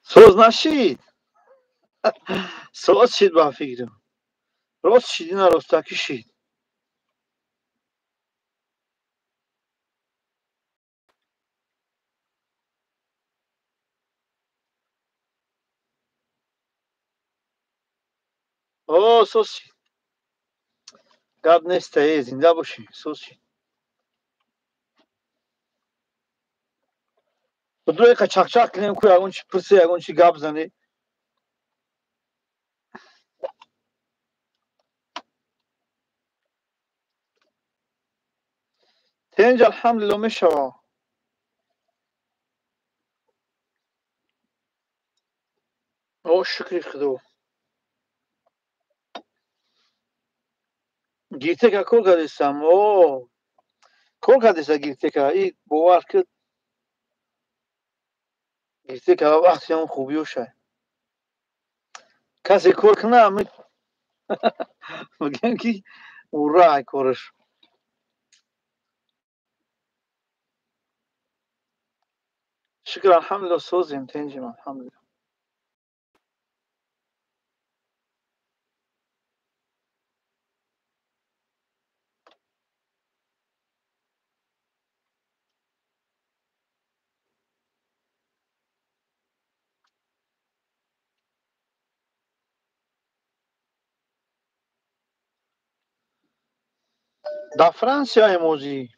سوز نشید. سوز شید با فکرم. راست شیدی نه راستکی شید. اوه سوز شید. گاب نیسته زنده باشی. سوز شید. بدوی که چک چک کنیم که اگون چی پرسی اگون چی گاب زنی. تنج الحمدلله میشوه. اوه شکری خدا. گیرته که کل کردیستم. اوه کل کردیسته گیرته که ای باور کرد. گیرته که وقتی هم خوبی وشه. کسی کل کنه میگن که او رای کارش. شکر الحمدلله سوزیم تنجیم الحمدلله. در فرانسیا ایموزی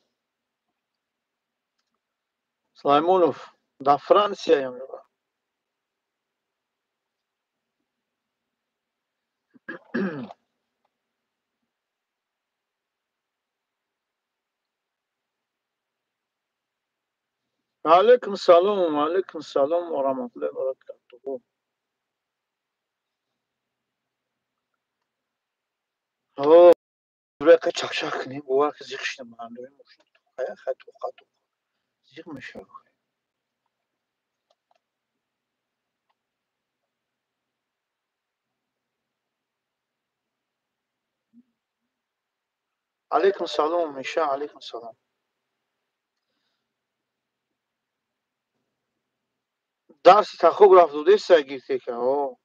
سلایمونوف در فرانسیا ایموزی علیکم سلام علیکم سلام و رحمت الله و برکاته. اوه برای چک چک کنیم باور که زیخ شدم من دویم موشن خیلی خطو زیخ میشه. علیکم سلام میشه علیکم سلام. درس تخوگراف دودسته گیرته که اوه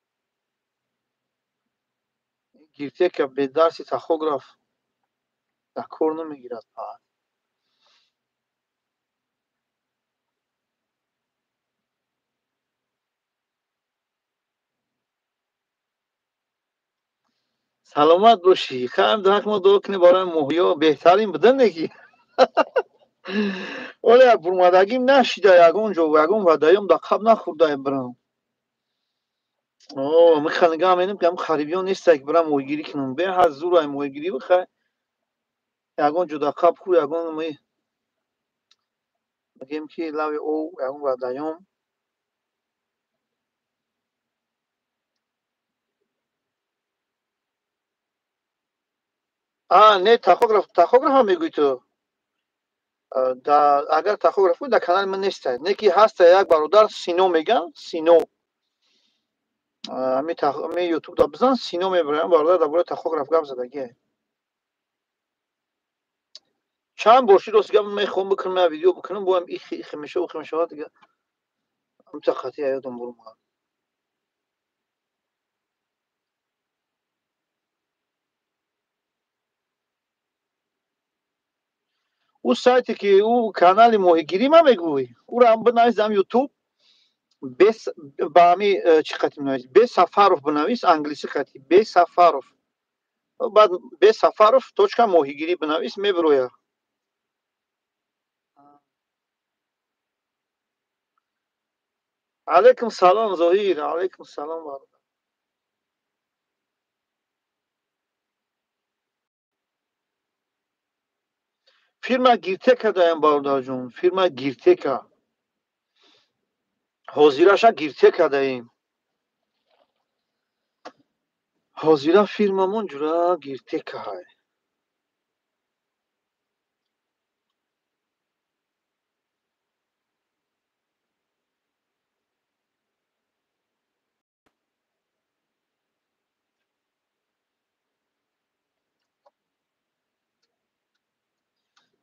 گیرته که به درس تخوگراف در کور نمیگیرد. سلامت باشی خیلی درک ما دو کنی برای محیا بهترین بدن نگی. ولی برمادگیم نشیده یگون جو یگون و دایم دا قب نخورده برم. اوه میخوانگم اینم که هم خریبیون نیسته که برم مویگیری کنم به هر زور های مویگیری بخواه یگون جو دا قب خور یگون می بگیم که لوی او یگون و دایم نه تخوگراف هم میگوی تو. اگر تخوگراف بود در کانال من نیسته نکی هست یک برادر سینو میگن سینو می یوتیوب دا بزن سینو میبرم برادر در باید تخوگراف گفت زدگیه. چند باشی راست گم میخوام بکنم من ویدیو بکنم با هم ایخ میشه و خمیشه ها دیگه متقاطی یادم برم. او سایتی که او کانال ماهیگیری ما میگوی او را هم بنویسم یوتیوب بس با همی چی خطی بنویس به سفاروف بنویس انگلیسی خطی به سفاروف بعد به سفاروف توچکا ماهیگیری بنویس میبرویا. علیکم سلام ظهیر علیکم سلام. فیرما گیرتکا دایم برادر جون فیرما گیرتکا حاضراشا گیرتکا دایم حاضرا فیرمامون جورا گیرتکا های.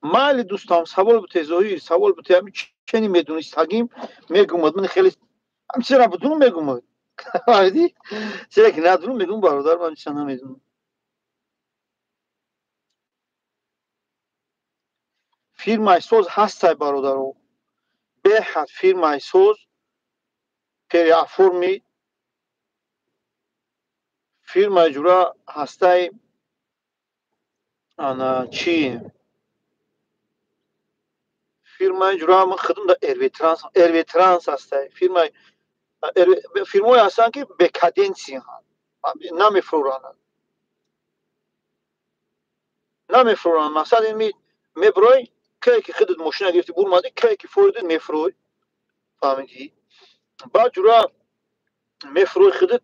مال دوستام سوال بوده ظهیر سوال بوده همین چنین میدونستگیم میگم من خیلی هم چرا بدون میگم آیدی چرا که ندونم میگم برادر من چرا نمیدونم فیرمای سوز هستای برادرو به حد فیرمای سوز پری فرمی فیرمای جورا هستای انا چی فیرمای جورا من خدمت دا اروی ترانس هستای فیرمای فیرمای هستن که به کادنسی ها نمیفرورانن نمیفرورانن مثلا این میبروی که خودت ماشین گرفتی برمادی که فوردن میفروی فهمیدی بعد جورا میفروی خودت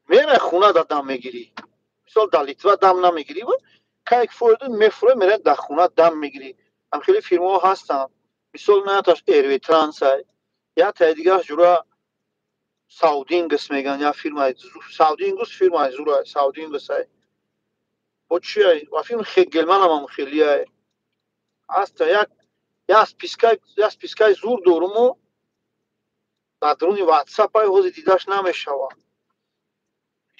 میره خونه دادم میگیری مثال در لیتوا دم نمیگیری و که فوردن میفروی میره در خونه دم میگیری هم خیلی فیرما هستن مثال نه تاش ایروی ترانس های یا تا دیگه جورا ساودینگس میگن یا فیلم های ساودینگس فیلم های زورا ساودینگس های و چی های و فیلم خیلی گلمن هم خیلی های هست یا از پیسکای زور دورمو در درون واتساپ های حوزی دیداش نمیشوه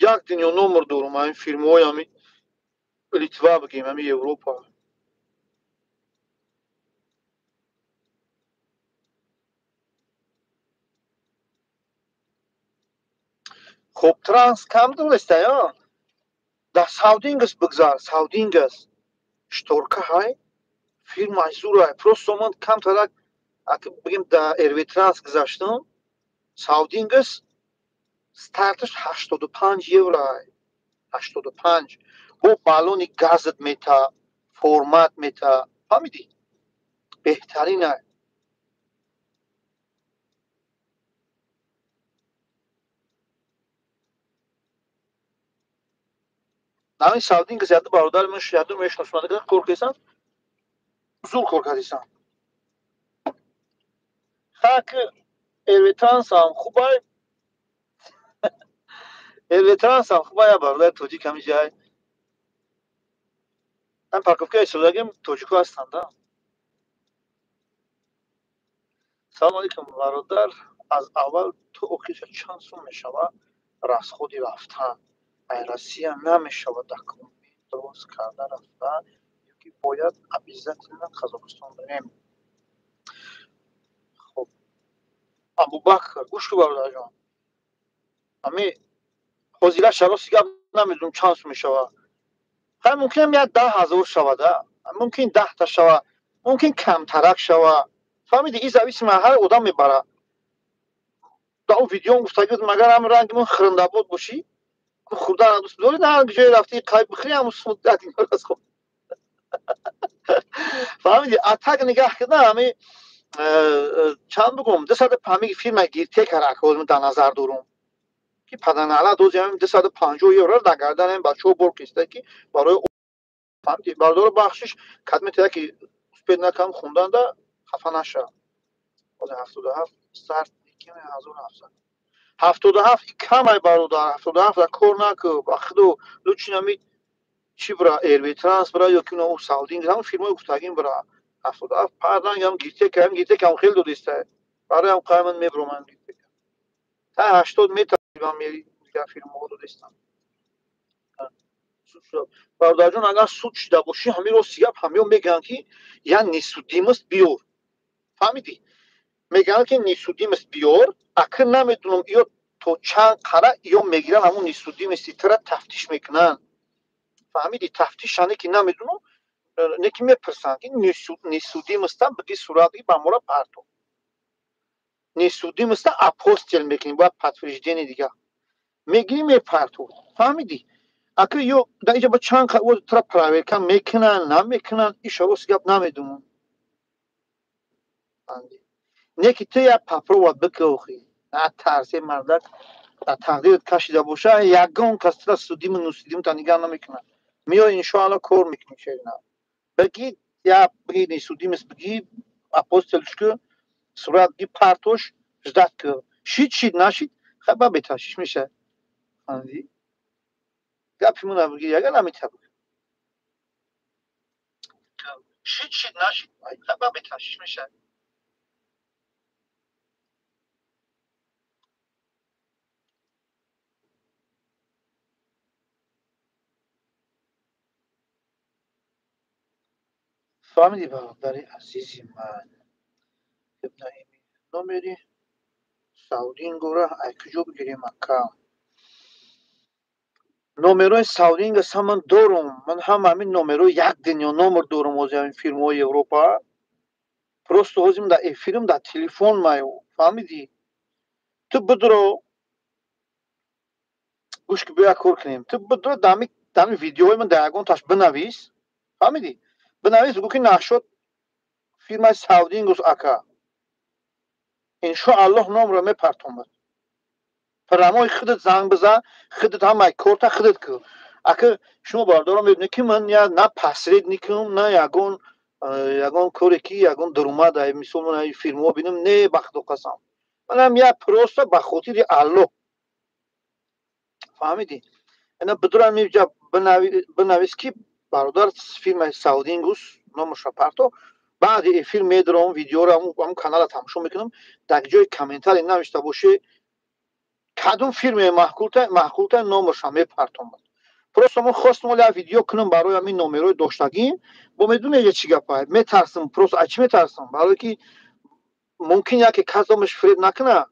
یک دنیا نمر دورم این فیلم های همی لیتوا بگیم همی اروپا خب ترانس کم دونسته یا در ساودینگس بگذار ساودینگس شتورکه های فیلم های زور های پروستو من کم ترک اگه بگیم در ایروی ترانس گذاشتم ساودینگس ستارتش 85 یورو های 85 و بالونی گازت میتا فرمت میتا فهمیدی بهترین های نمی ساودینگس یاد برادر من شیادر میشناسم دیگه کورکیسان زور کورکیسان خاک ایرویترانس هم خوبه ایرویترانس هم خوبه یا برادر توجیک همی جای من پاکوفکه ایسوداگیم توجیکو هستند سلام علیکم برادر از اول تو اوکیش چند سو میشوه راست خودی رفتن ایرسی نمیشوه دکومنت درست کرده رفتن یکی باید ابیزت من قزاقستان بریم خب ابو بکر گوش کو برادر جان امی حوزیلا شراسی گپ نمیدونم چند سو میشوه های ممکن بیاد 10,000 شود ممکن 10 تا شود ممکن کمترک شود فهمیدی این زویس هر آدم میبره در اون ویدیو گفتگی مگر هم رنگ من خرنده بود باشی خدا دوست داری نه جای رفتی قایب بخری هم مدت این راست خب فهمیدی اتاق نگاه کردم همه چند بگم 250 فیلم گیرته کرد که در نظر دارم که پدن علا دو جمع 250 یورو در گردن این بچه بر کشته که برای فهمیدی بردار بخشش کدمه تیده که سپید نکم خوندن ده خفه نشه باز 77 سرد یکی 1700 77 این کم های برادر 77 در کار نکو بخدو لوچی نمید چی برا ایروی ترانس برا یا کنه او ساودینگ همون فیلم های گفتگیم برا 77 پردنگ هم گیرته که هم خیلی دو دیسته برای هم قایمن میبرو من گیرته تا 80 میتر هم میری دیگه فیلم ها دو دیستم برادر جون اگر سود شده باشی همین رو سیاب همین میگن که یا نیسودیمست بیور فهمیدی میگن که نیسودیمست بیور اکر نمیدونم یا تو چند قره یا میگیرن همون نیسودیمستی تر تفتیش میکنن فهمیدی تفتیش شانه که نمیدونم نکی میپرسن که نیسودیمستا بگی صورتی با مورا پرتو نیسودیمستا اپوستل میکنی باید پتوریجدینی دیگه میگی میپرتو فهمیدی اگر یو در اینجا با چند قوه تر پراویل کن میکنن نمیکنن ایشا رو سگب نمیدونم نیکی تو یا پاپرو و بکوخی نه ترسی مردک در تقدیرت کشیده باشه یگان کس را سودیم و نوسیدیم تا نگه نمیکنن میو انشاءالله کور میکنی چه بگی یا بگی نیسودیم است بگی اپوستلش که صورت بگی پرتوش جدت که شید نشید خب بتاشیش میشه فهمیدی گپی مونه بگی یگه نمیتونه شید نشید خب بتاشیش میشه فهمیدی برادر عزیزی من؟ ابراهیمی номери саудингора ай куҷо бигирем ака? номерои саудинга са ман дорум. Ман ҳам ҳамин номерои як дунё номер дорум ҳозир ҳамин фирмаҳои Европа. Просто ҳозир дар эфирим дар телефон маю. фаҳмидӣ? Ту бидро гӯш ки бия кор кунем. Ту бидро дар ҳамин видеои ман дар ягон таш бинавис. фаҳмидӣ? Бинавис бигӯ ки Нахшод фирмаи Саудингус ака. иншоаллоҳ номро мепартомад. парамои худат занг биза, худат ҳамаи корта худат кӯ. Ака шумо бардорам мебинед ки ман на посредникам, на ягон коре ки ягон даромад мисол ман фирмаҳо бинам, не ба худо қасам. Манам як просто ба хотири Аллоҳ. фаҳмидӣ? Ина бидурам меҷа бинавис ки бародар фирмаи Саудингус номашро парто. баъди эфир медарам видеоро ҳамун канала тамошо мекунам. дар ҷои комментарий навишта боше кадом фирмаи маҳқултаи номашро мепартомад. просто ман хостам як видео кунам барои ҳамин номерои доштагим. бо медунед чӣ гапа? Метарсам, просто аз чӣ метарсам? Барое ки мумкин яке кас домаш фиреб накуна.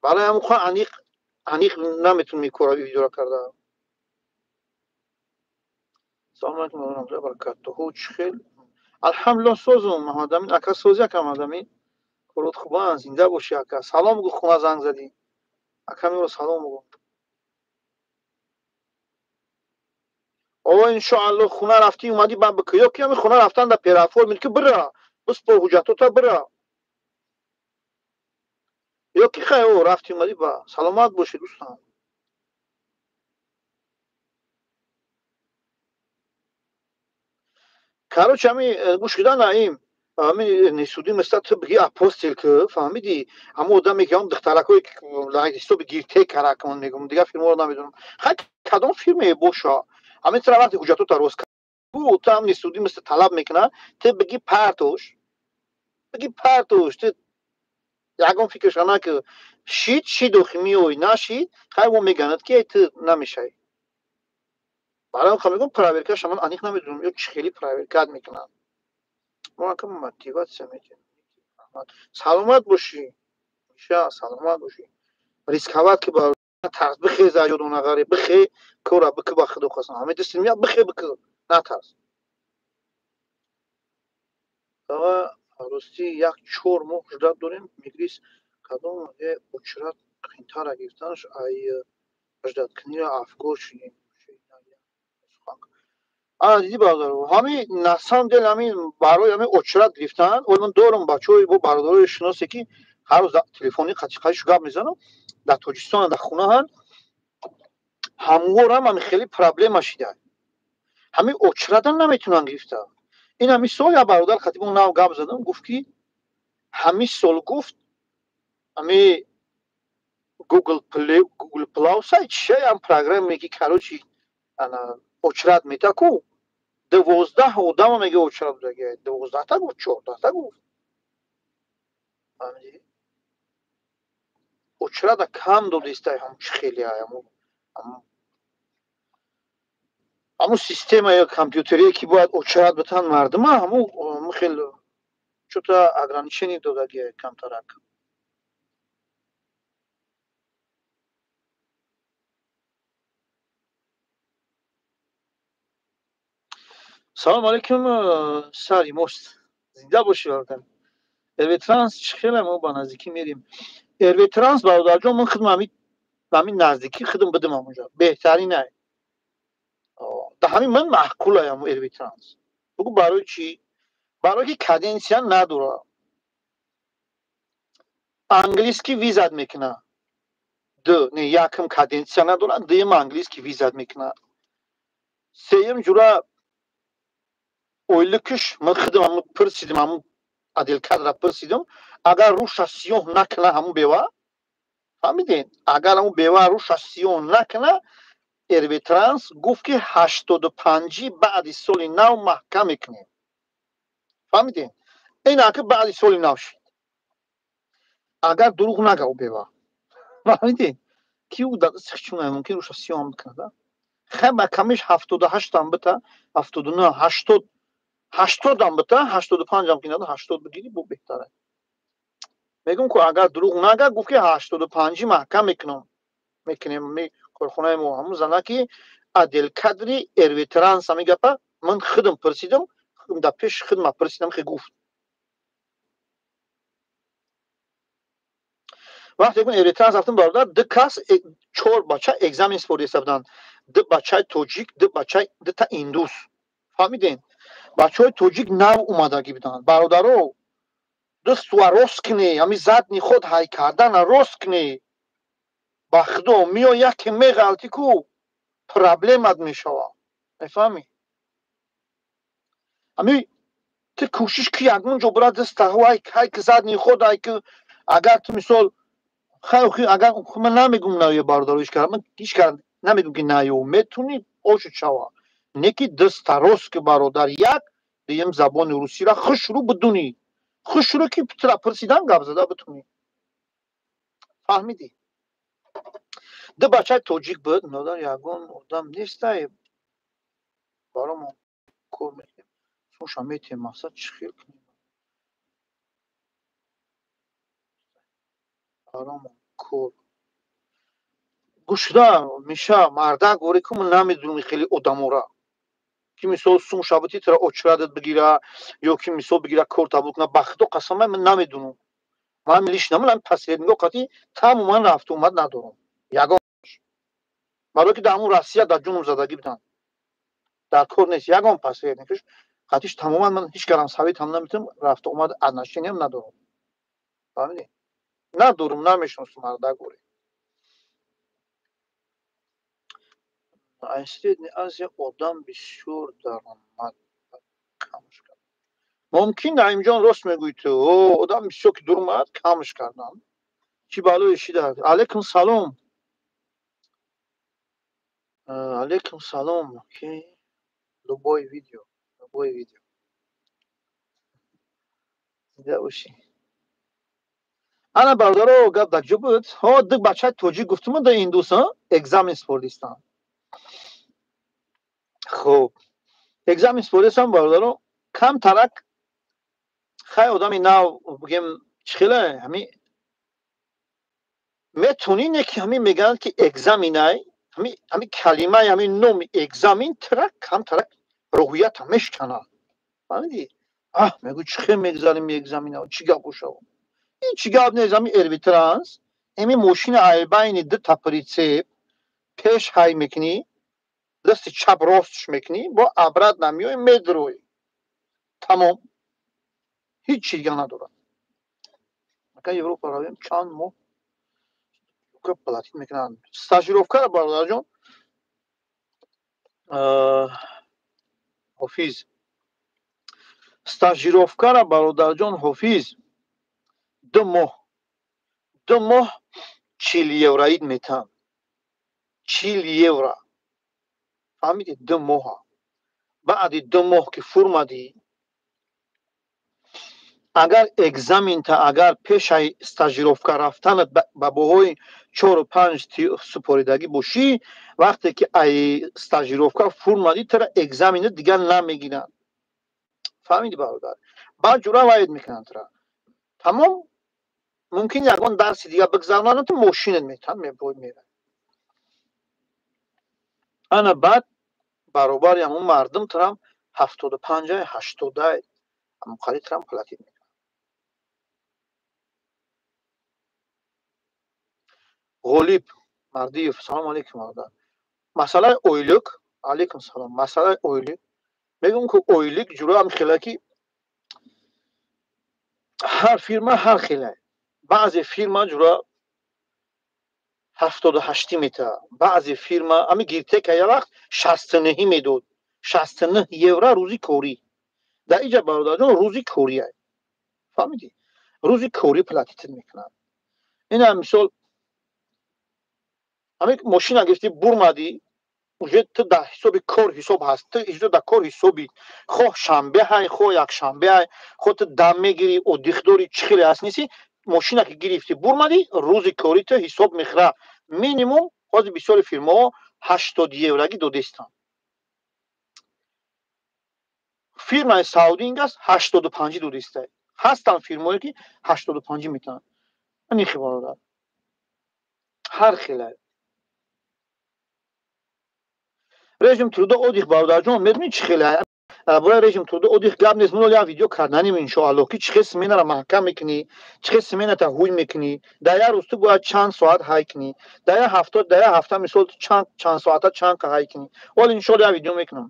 барои ҳамин хо аниқ наметавонам ин кора видеоро карда. салом алейкум ва раҳматуллоҳи ва баракатуҳу. чӣ хел? алҳамдулиллоҳ созум. Маҳмадамин ака сози ака Маҳмадамин. корот хубанд. зинда бошӣ ака. салом гӯ, хона занг задӣ. акамеро салом гӯ. иншоаллоҳ хона рафтӣ омадӣ ба бикӯ. ё ки ҳамин хона рафтан дар перафор мед ки бира. биспор ҳуҷҷатота бира. ё ки хай рафтӣ омадӣ ба. саломат бошӣ дӯстам. короче ҳамин гӯш кидан наим. ҳамин несудӣ мисла ту биги апостил ки фаҳмидӣ? ҳамон одаме ки ҳамон духтаракҳое ки ҳисоби гиртек каракмон мегӯм. дигар фирмаро намедонам. хай кадом фирмае боша? ҳамин сара вақти ҳуҷҷатота рост ту ҳам несудӣ мисла талаб мекуна. ту биги партош. Ту ягон фикрша накӯ. шидо химиёй нашид. хай во меганад ки ту намешавӣ. барои ха мегӯям проверкаша ман аниқ намедонам ё чӣ хеле проверкат мекунанд. мо акам мотиватсия метиҳам. саломат бошӣ. миша саломат бошӣ. рисковат ки ба тарс бихеза ёдонагаре бихе кора бикӯ ба худо қасам. ҳамин дисти мия бихе бикӯ. натарс. рости як 4 моҳ ждат дорем. мегрис кадом очрат қийтара гирифтанаш ай ждаткунира афгор шудем. дидӣ бародаро ҳамин на самом деле ҳамин барои ҳамин очрат гирифтан. ман дорам бачаҳои бо бародарои шиносе ки ҳар рӯз телефони қачиқачиш гап мезанам. дар тоҷикистон дар хунаҳанд. ҳамворам ҳамин хеле проблема шуда. ҳамин очрата наметавонанд гирифта. ин ҳамин сол як бародар хатиби нав гап задам. гуфт ки ҳамин сол гуфт ҳамин Google Plus чия ям программе ки короче очрат метаку 12 одама мега очрат будаги. 12 та гуфт 14 та гуфт. очрата кам додистай ҳам чӣ хеле ҳамун система ё компютерие ки бояд очрат битан мардума ҳамун хеле чӯта ограничение додаги камтарак. салом алейкум сари мост. зинда бошӣ бародар. Эрветранс чӣ хеле мо ба наздикӣ мерим. Эрветранс бародарҷон ман худам ҳамин наздикӣ худам будам ҳамонҷо. беҳтаринай. да ҳамин ман маъқулаям эрветранс. бигӯ барои чӣ? барои ки каденсия надора. англиски визат мекуна. не якам каденсия надора, дуюм англиски визат мекуна. сеюм ҷура ойликиш ман худам пурсидам ҳамун аделкадра пурсидам. агар руша сиёҳ накуна ҳамун бева фаҳмиден? агар ҳамун бева руша сиёҳ накуна эрветранс гуфт ки 85 баъди соли нав маҳкам мекунем. фаҳмиден? ин ака баъди соли нав шуд. агар дурӯғ нагав бева. фаҳмиден? ки ӯ дар дасти чун мумкин руша сиёҳ ҳам бикунад. хай ба камиш 78 ҳам бита 79 80 80 هم بده 85 هم که نداره 80 بگیری بو بهتره. میگم که اگر دروغ نگه گفت که 85 محکم میکنیم می کارخانه ما همون زنه که عادل کدری اروی ترانس هم گپا من خودم پرسیدم خودم در پیش خودم پرسیدم که گفت وقتی که اروی ترانس رفتم برادر دو کس 4 بچه اگزامین سپورت حسابدن دو بچه توجیک دو بچه دو تا ایندوس فهمیدین بچه توجیک نو اومدگی بودن برادرو دست و راست کنی همی زدنی خود های کردن راست کنی با خدا میو یک میغلطی کو پرابلمت میشوه میفهمی همی تو کوشش کی اگمون جو برا دست های که زدنی خود های که اگر تو مثال خیلی اگر من نمیگم نه یه بارداروش کردم من هیچ کار نمیگم که نه یو میتونی اوش شوا نکی دست راست که برادر یک دیم زبان روسی را خوش رو بدونی خوش رو که پرسیدن گپ زده بتونی فهمیدی دو بچه توجیک بود نادر یگان آدم نیست برام کار میکنیم سوشا میتیم مقصد چی خیل کنیم برام کار گوشدا میشه مرده گوری که من نمیدونم خیلی آدم را که مثال سوم شبتی ترا اچرادت بگیره یا که مثال بگیره کار تابل کنه بخدا قسمه من نمیدونم من ملیش نمیدونم پس نگاه قطعی تماما رفت اومد ندارم یگان برای که در همون روسیه در جنوب زدگی بدن در کار نیست یگان پس نگاهش قطعیش تماما من هیچ کارم ثابت هم نمیتونم رفت اومد ازنشینی هم ندارم فهمیدی ندارم نمیشناسم مرده گوری اینستید از یک آدم بسیار درآمد کمش کرد ممکن نعیم جان راست میگوی تو آدم بسیار که درآمد کمش کردم چی بالای چی دارد علیکم سلام علیکم سلام اوکی любой видео دیده باشی انا برادرو گپ در جو بود ها دو بچه توجی گفتم در این دوستان اگزامین سپوردیستان خب اگزامین سپوردیستان برادرو کم ترک خیلی آدمی نو بگیم چخیله همی میتونین که همین میگن که اگزامینای همین کلمه همین نوم اگزامین ترک کم ترک روحیت همش کنه فهمیدی میگو چخه میگذاریم اگزامین چی گپ شو این چی گپ نیست همین اربیترانس همین ماشین ایربین دو تپریچه پیش های میکنی دست چپ راستش میکنی با ابرد نمیای میدروی تمام هیچ چیزی نداره مکه اروپا رویم چند ماه که پلاتین میکنن استاژیروفکا برادر جان حافظ استاژیروفکا برادر جان حافظ دو ماه 40 یورویی میتن 40 یورو فهمیدی 2 ماه بعد 2 ماه که فرمادی اگر اگزامین تا اگر پیش استاژیروفکا رفتنت با بهای 4 و 5 سپاریدگی باشی وقتی که ای استاژیروفکا فرمادی تر اگزامین دیگر نمیگیرن فهمیدی برادر بعد جورا واید میکنن تر تمام ممکن یگان درس دیگه بگذرونن تو ماشینت میتن میره انا بعد برابر همون مردم ترم 75 80 هم خرید ترم پلاتین غلیب مردی سلام علیکم برادر مسئله اویلک علیکم سلام مسئله اویلک میگم که اویلک جورا هم خیلی که هر فیرما هر خیلی بعضی فیرما جورا 78 میته بعضی فیرما امی گیرته که یه وقت 69 میداد 69 یورو روزی کوری در اینجا برادر جان روزی کوریه فهمیدی روزی کوری پلاتین میکنن این هم مثال همین ماشین گرفتی برمادی уже ту дар ҳисоби кор ҳисоб ҳаст ту иҷро дар кор ҳисоби хоҳ шанбе ҳай хоҳ якшанбе ҳай хоҳ ту дам мегирӣ оддихдори чӣ хеле ҳаст неси мошина ки гирифтӣ бурмадӣ рӯзи кори ту ҳисоб мехӯра минимум ҳозир бисёри фирмаҳо 80 еврогӣ додистанд фирмаи саудӣ ин аст 85 дуриста ҳастанд фирмое ки 85 метавонанд анихи бародар ҳар хеле режим трудо одих бародарҷон медонӣ чӣ хеле бояд режим трудо одих гап нест муно як видео карданем иншоалло ки чӣ хел сменаро маҳкам мекунӣ чӣ хел смената ҳуй мекунӣ дар як рӯз ту бояд чанд соат ҳай кунӣ дар як ҳафта мисол чанд соата чанд ҳай кунӣ вале иншоалло як видео мекунам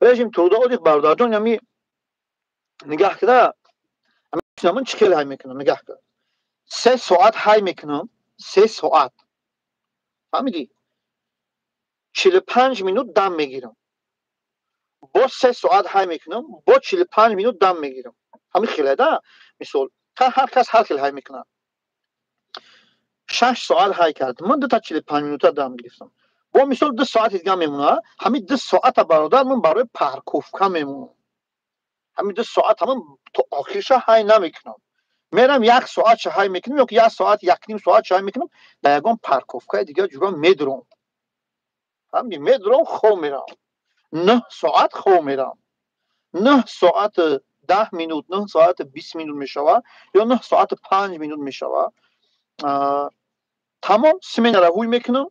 режим трудо одих бародарҷон ями нигаҳ кара ман чӣ хел ҳай мекунам нигаҳ кар 3 соат ҳай мекунам 3 соат фаҳмидӣ 45 минут дам мегирам бо 3 соат ҳай мекунам бо 45 минут дам мегирам ҳамин хеле да мисол ҳар кас ҳар хел ҳай мекунад 6 соат ҳай кардам ман 2 та 45 минута дам гирифтам бо мисол 2 соати дига мемонад ҳамин 2 соата бародар ман барои парковка мемонам ҳамин 2 соата ман то охириша ҳай намекунам мерам 1 соатша ҳай мекунам ё ки 1 соат 1 соатша ҳай мекунам дар ягон парковкаи дига ҷура медурам ҳамин медурам хоб мерам 9 соат хоб мерам 9 соат 10 минут 9 соат 20 минут мешавад ё 9 соат 5 минут мешавад тамом сменаро ҳуй мекунам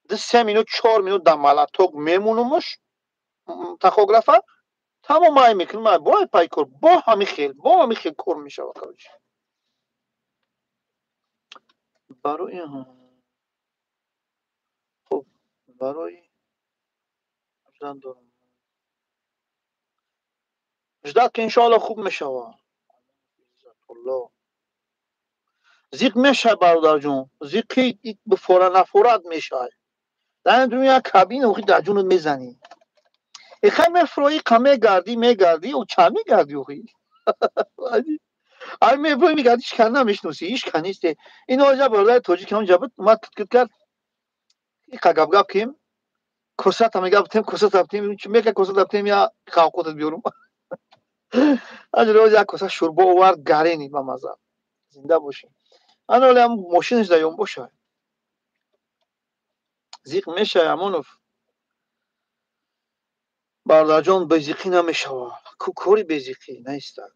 3 минут 4 минут дар малаток мемонамш тахографа тамом май мекунам бо пайкор бо ҳамин хел кор мешавад короче барои хуб барои ждат ки иншоалло хуб мешавад зиқ мешавад бародарҷон зиқи фора нафорат мешавад дар дуня кабина охи дар ҷунут мезанӣ ихай мефрои қа мегардӣ о ча мегардӣ охи ай мефрои мегарди ишка намешносӣ ишка несте ин ҳоҷа бародари тоҷик ҳам ҷабад умад кит кард иқа гап кем косата мегабтем косатаптем чӣ мека косатаптем я қавқотат биёрум аҷро як коса шӯрбо овард гарени ба маза зинда бошем ан ҳоле ҳам мошинаш дар ёнбошад зиқ мешавад амонов бародарҷон безиқӣ намешавад ку кори безиқӣ наистад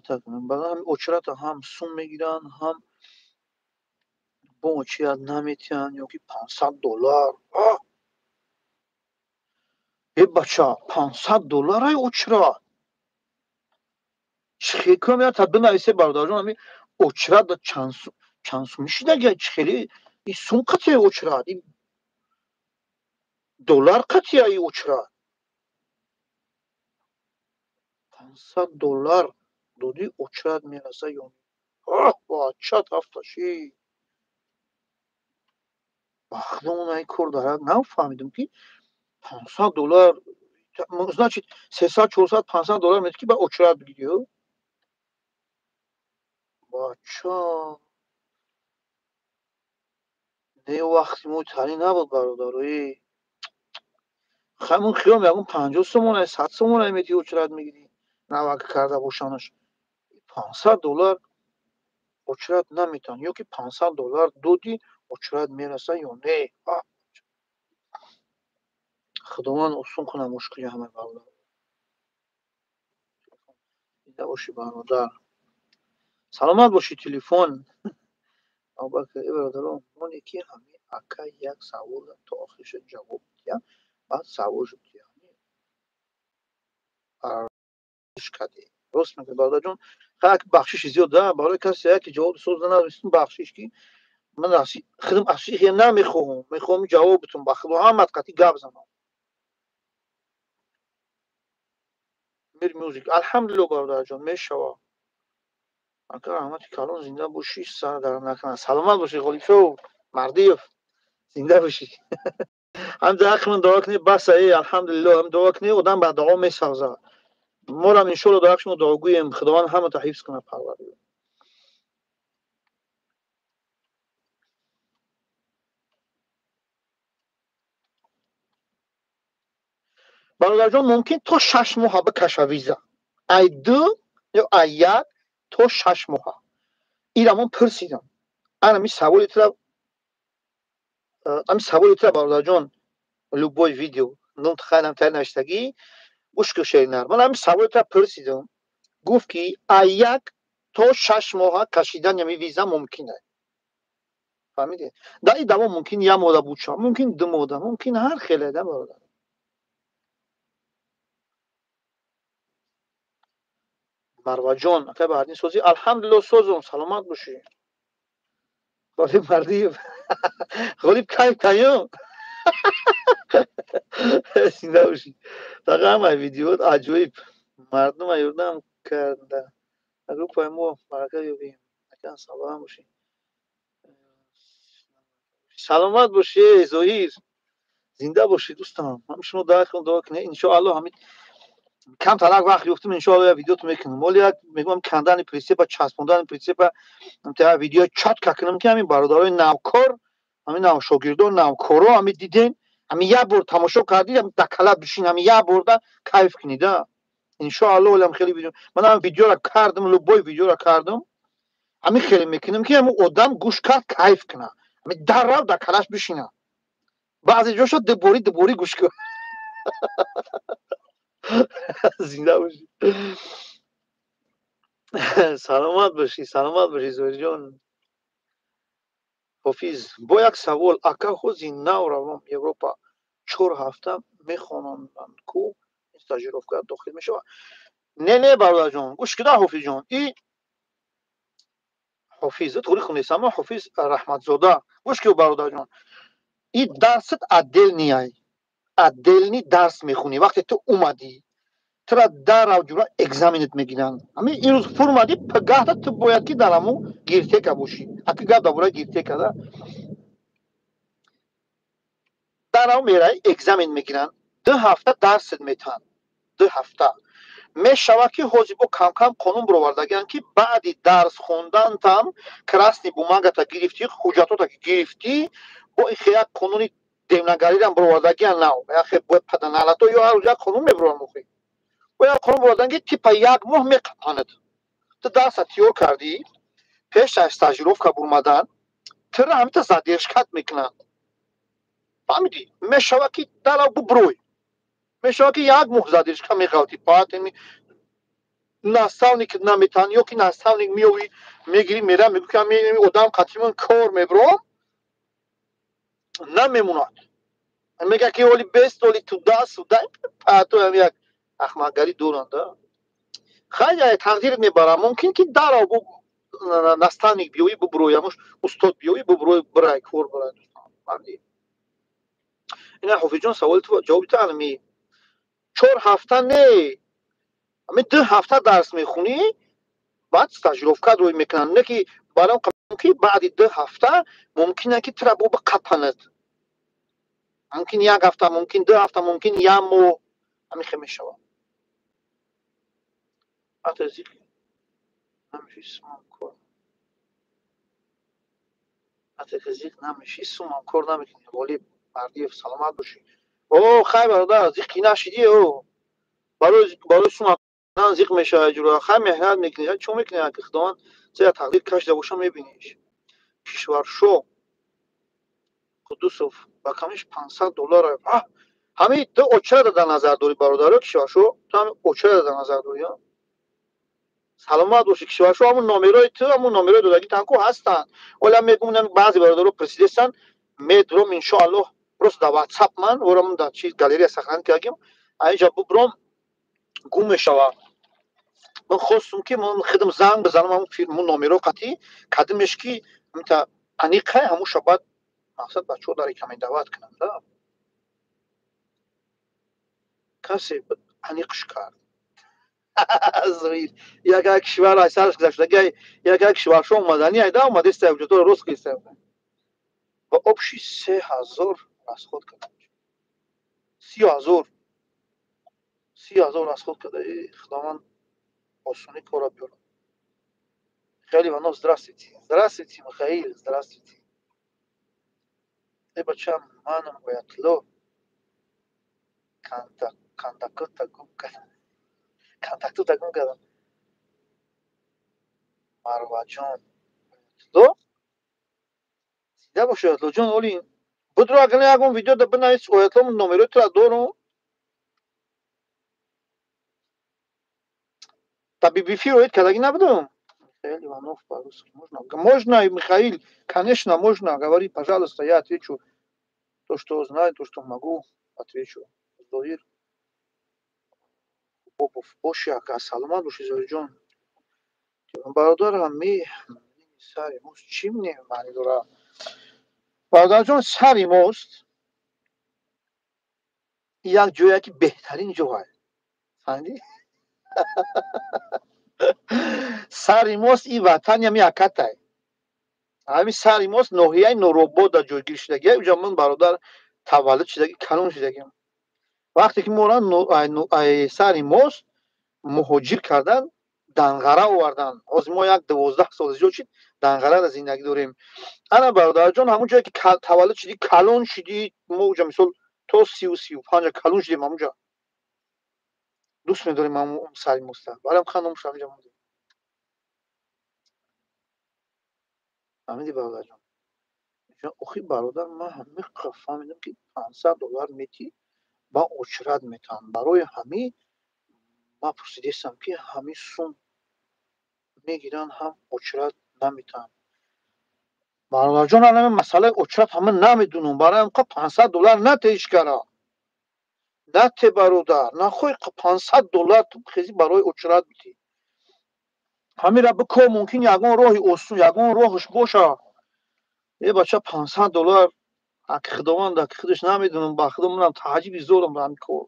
ҳам очрата ҳам сум мегиранд ҳам бо очрат наметиҳанд ё ки $500 бача $500 ай очрат чӣ хел кор меяд та бинависе бародарҷон ҳамин очрат чанд сум шидага чӣ хели ин сум қатия очрат ин доллар қатия ин очрат $500 доди очрат мераса ё бача тафташӣ бахтмон ай кор дарад нафаҳмидам ки $500 значит 300 400 $500 метавонӣ ки ба очрат бигирӣ бача не вақти мо танин набуд бародарои хамон хиёл ягон 50 сомон ай 100 сомон ай метавонӣ очрат мегирӣ навак карда бошанаш $500 очрат наметавонӣ ё ки $500 додӣ очрат мераса ё не худованд осон кунад мушкили ҳамаи бародарон зинда бошӣ бародар саломат бошӣ телефон бародарон моне ки ҳамин ака як савола то охириша ҷавоб диҳам баъд савол шуд рост мегӯяд бародарҷон як бахшиши зиёд барои касе яке ҷавоби соз надонистам бахшиш ки ман худам асиҳия намехоҳам мехоҳам ҷавобитон ба худо ҳамат қатӣ гап занам мир мюзик алҳамдулилло бародарҷон мешавад ака раҳмати калон зинда бошӣ сар дард накунад саломат бошӣ ғолибшов мардиев зинда бошӣ ҳам даақимон дуо кунед бас алҳамдулилло ҳам дуо кунед одам ба дуо месавзад морам иншоалло дар шумо дуогӯем худованд ҳамаата ҳифз кунад парвардигор бародарҷон мумкин то 6 моҳа бикаша виза ай 2 ё ай 1 то 6 моҳа. Ира ман пурсидам. Ана ми саволи тра бародарҷон любой видео нут хайнам тай наштагӣ гӯш кушайнар. Ман ами саволи тра пурсидам. Гуфт ки ай 1 то 6 моҳа кашидани ами виза мумкин аст. фаҳмидед? Дар ин давом мумкин 1 мода буча, мумкин 2 мода, мумкин ҳар хеле да бародар. Марваҷон, ака баъдин созӣ. Алҳамдулиллоҳ созам, саломат бошӣ. Ғолиб Мардиев. Ғолиб кайф кайё. Зинда бошӣ. Фақат ҳамаи видеоат аҷоиб. Мардума ёрдам карда. Группаи мо барака ёбем. Ака саломат бошӣ. саломат бошӣ Зоҳир. Зинда бошӣ дӯстам. Ҳам шумо дуо кунед. Иншоаллоҳ ҳамин камтарак вақт ёфтем, иншоаллоҳ як видеото мекунем. Вале як мегӯям кандани притсепа, часпондани притсепа, ҳамин видео чотка кунем ки ҳамин бародарои навкор, ҳамин навшогирдон, навкоро ҳамин диден, ҳамин як бор тамошо кардид, ҳамин дакалат бишин, ҳамин як борда кайф кунид. иншоаллоҳ вале ҳам хеле видео. Ман ҳамин видеоро кардам, любой видеоро кардам. ҳамин хеле мекунем ки ҳамин одам гӯш кард кайф куна. ҳамин даррав дакалаш бишина. баъзе ҷошо дубори гӯш кун. Зинда бошӣ. саломат бошӣ Зоҳирҷон. ҳофиз бо як савол. ака ҳози нав равам Европа 4 ҳафта мехонанданд ку стажировка дохил мешавад. Не бародарҷон, гӯш куда ҳофизҷон. И ҳофиз туғри хунесам, ҳофиз Раҳматзода. гӯш ки бародарҷон. И дарсат отдельный дарс мехунӣ. вақте ту омадӣ тра дарав ҷура экзаменет мегиранд. ҳамин имрӯз формади пагахта ту бояд ки дар ҳамун гиртека бошӣ. аки гап дар бораи гиртека да. дарав мераи экзамен мегиранд. 2 ҳафта дарсет метан. 2 ҳафта. мешавад ки ҳозир бо кам қонун бировардагианд ки баъди дарс хондан там красни бумагата гирифтӣ, ҳуҷҷатота ки гирифтӣ, бо як қонуни демнагарирам бировардагианд нав. яхе бо паданалато ё ҳар як қонун мебированд мухи. бо як қонун бировардан ки типа 1 моҳ меқапанад. ту дарса тиёр кардӣ, пеш аз стажировка бурмадан, тира ҳамита задержкат мекунанд. фаҳмидӣ? мешавад ки дарав бубурӯй. мешавад ки 1 моҳ задержка меқавти. поэтому наставник наметан ё ки наставник меёвӣ мегирӣ мера мегӯ ки ҳамин одам қатъиман кор мебиром намемонад. мега ки оли бест оли туда суда пато ҳам як ахмақгарӣ доранд. хайле тақдират мебарам. мумкин ки дарав наставник биёвӣ бубурӯй, ҳамуш устод биёвӣ бубурӯй бирай кор бирай. ина ҳофизҷон саволи ту ҷавоби ту ҳами 4 ҳафта не. ҳамин 2 ҳафта дарс мехунӣ, баъд стажировка рӯй мекунанд. не ки барам ки баъди 2 ҳафта мумкин аст ки тира бо биқапанад. мумкин 1 ҳафта, мумкин 2 ҳафта, мумкин 1 моҳ. ҳамин хел мешавад. атазик намешисмам кор. атазик намешисмам кор намекунӣ. Ғолиб Мардиев саломат бошӣ. о хай бародар зик нашидӣ о. барои сума зик мешавад ҷура. хай меҳнат мекунӣ. чӣ мекунӣ ки худованд чая тақдир кашида боша мебиниш. кишваршо Қудусов ба камиш $500. ҳамин ту очаро дар назар дорӣ бародаро кишваршо. ту ҳамин очаро дар назар дорӣ. саломат бошӣ кишваршо. ҳамун номерои ту ҳамун номерои додагӣ танку ҳастанд. вале мегӯям баъзе бародаро пресидестанд медром иншоаллоҳ просто дар WhatsApp ман ворам дар чиз галерея сахранӣ кардагим. аинҷа бубром гум мешавад. ман хостум ки ман худам занг бизанам ҳамун номеро қатъӣ кадимеш ки ҳамита аниқай ҳамуша баъд мақсад бачаҳо дар рекомендоват кунанд. касе аниқш кард. зоир як кишвар ай сараш гузаштаги як кишваршо омаданӣ айда омадеста ҳуҷҷаторо рост гирифта ба обши 3000 расход кард. 30,000 расход карда. худованд осонӣ кора биёрад. Михаил Иванов, здравствуйте. Здравствуйте, Михаил, здравствуйте. бачаам манам боятло кандакота губка контакту таком кардам. Марваҷон ло зинда боши оятлоҷон олин будро агар ягон видео да бинавис оятло номерои туро дорум та bbc роид кардагӣ набудум Михаил Иванов по-русски можно Михаил конечно можно говори пожалуйста я отвечу то что знаю то что могу отвечу зоир бобов боши ака саломат боши зоирҷон бародарам ми сари мост чӣ маъни дорад бародарҷон сари мост як ҷое ки беҳтарин ҷое фаҳмидӣ сари мост и ватани ҳами акатай ҳами сари мост ноҳияи нуробода ҷойгир шудагӣ уҷа ман бародар таваллуд шудагӣ калон шудагим вақте ки моро сари мост муҳоҷир кардан данғара овардан ҳозир мо як 12 солизиҷо шид данғарада зиндагӣ дорем ана бародарҷон ҳамон ҷое ки таваллуд шудӣ калон шудӣ мо уҷа мисол то 30-35 калон шудем ҳамонҷа дӯст медорем ҳамон сари моста вале ханомӯш ҳаминҷа мондем фаҳмидӣ бародарҷон охи бародар ман ҳамиқа фаҳмидам ки $500 метӣ ба очрат метавам барои ҳамӣ ман пурсидестам ки ҳамин сум мегиранд ҳам очрат наметавам бародарҷон ана масъалаи очрат ҳама намедунам барои $500 нате ишкара нате бародар нахоҳи $500 ту хези барои очрат бидӣ ҳамира бикор мумкин ягон роҳи осун ягон роҳш боша бача $500 аки худованд аки худаш намедунам ба худо манам таъҷиби зорам ба ҳамин кор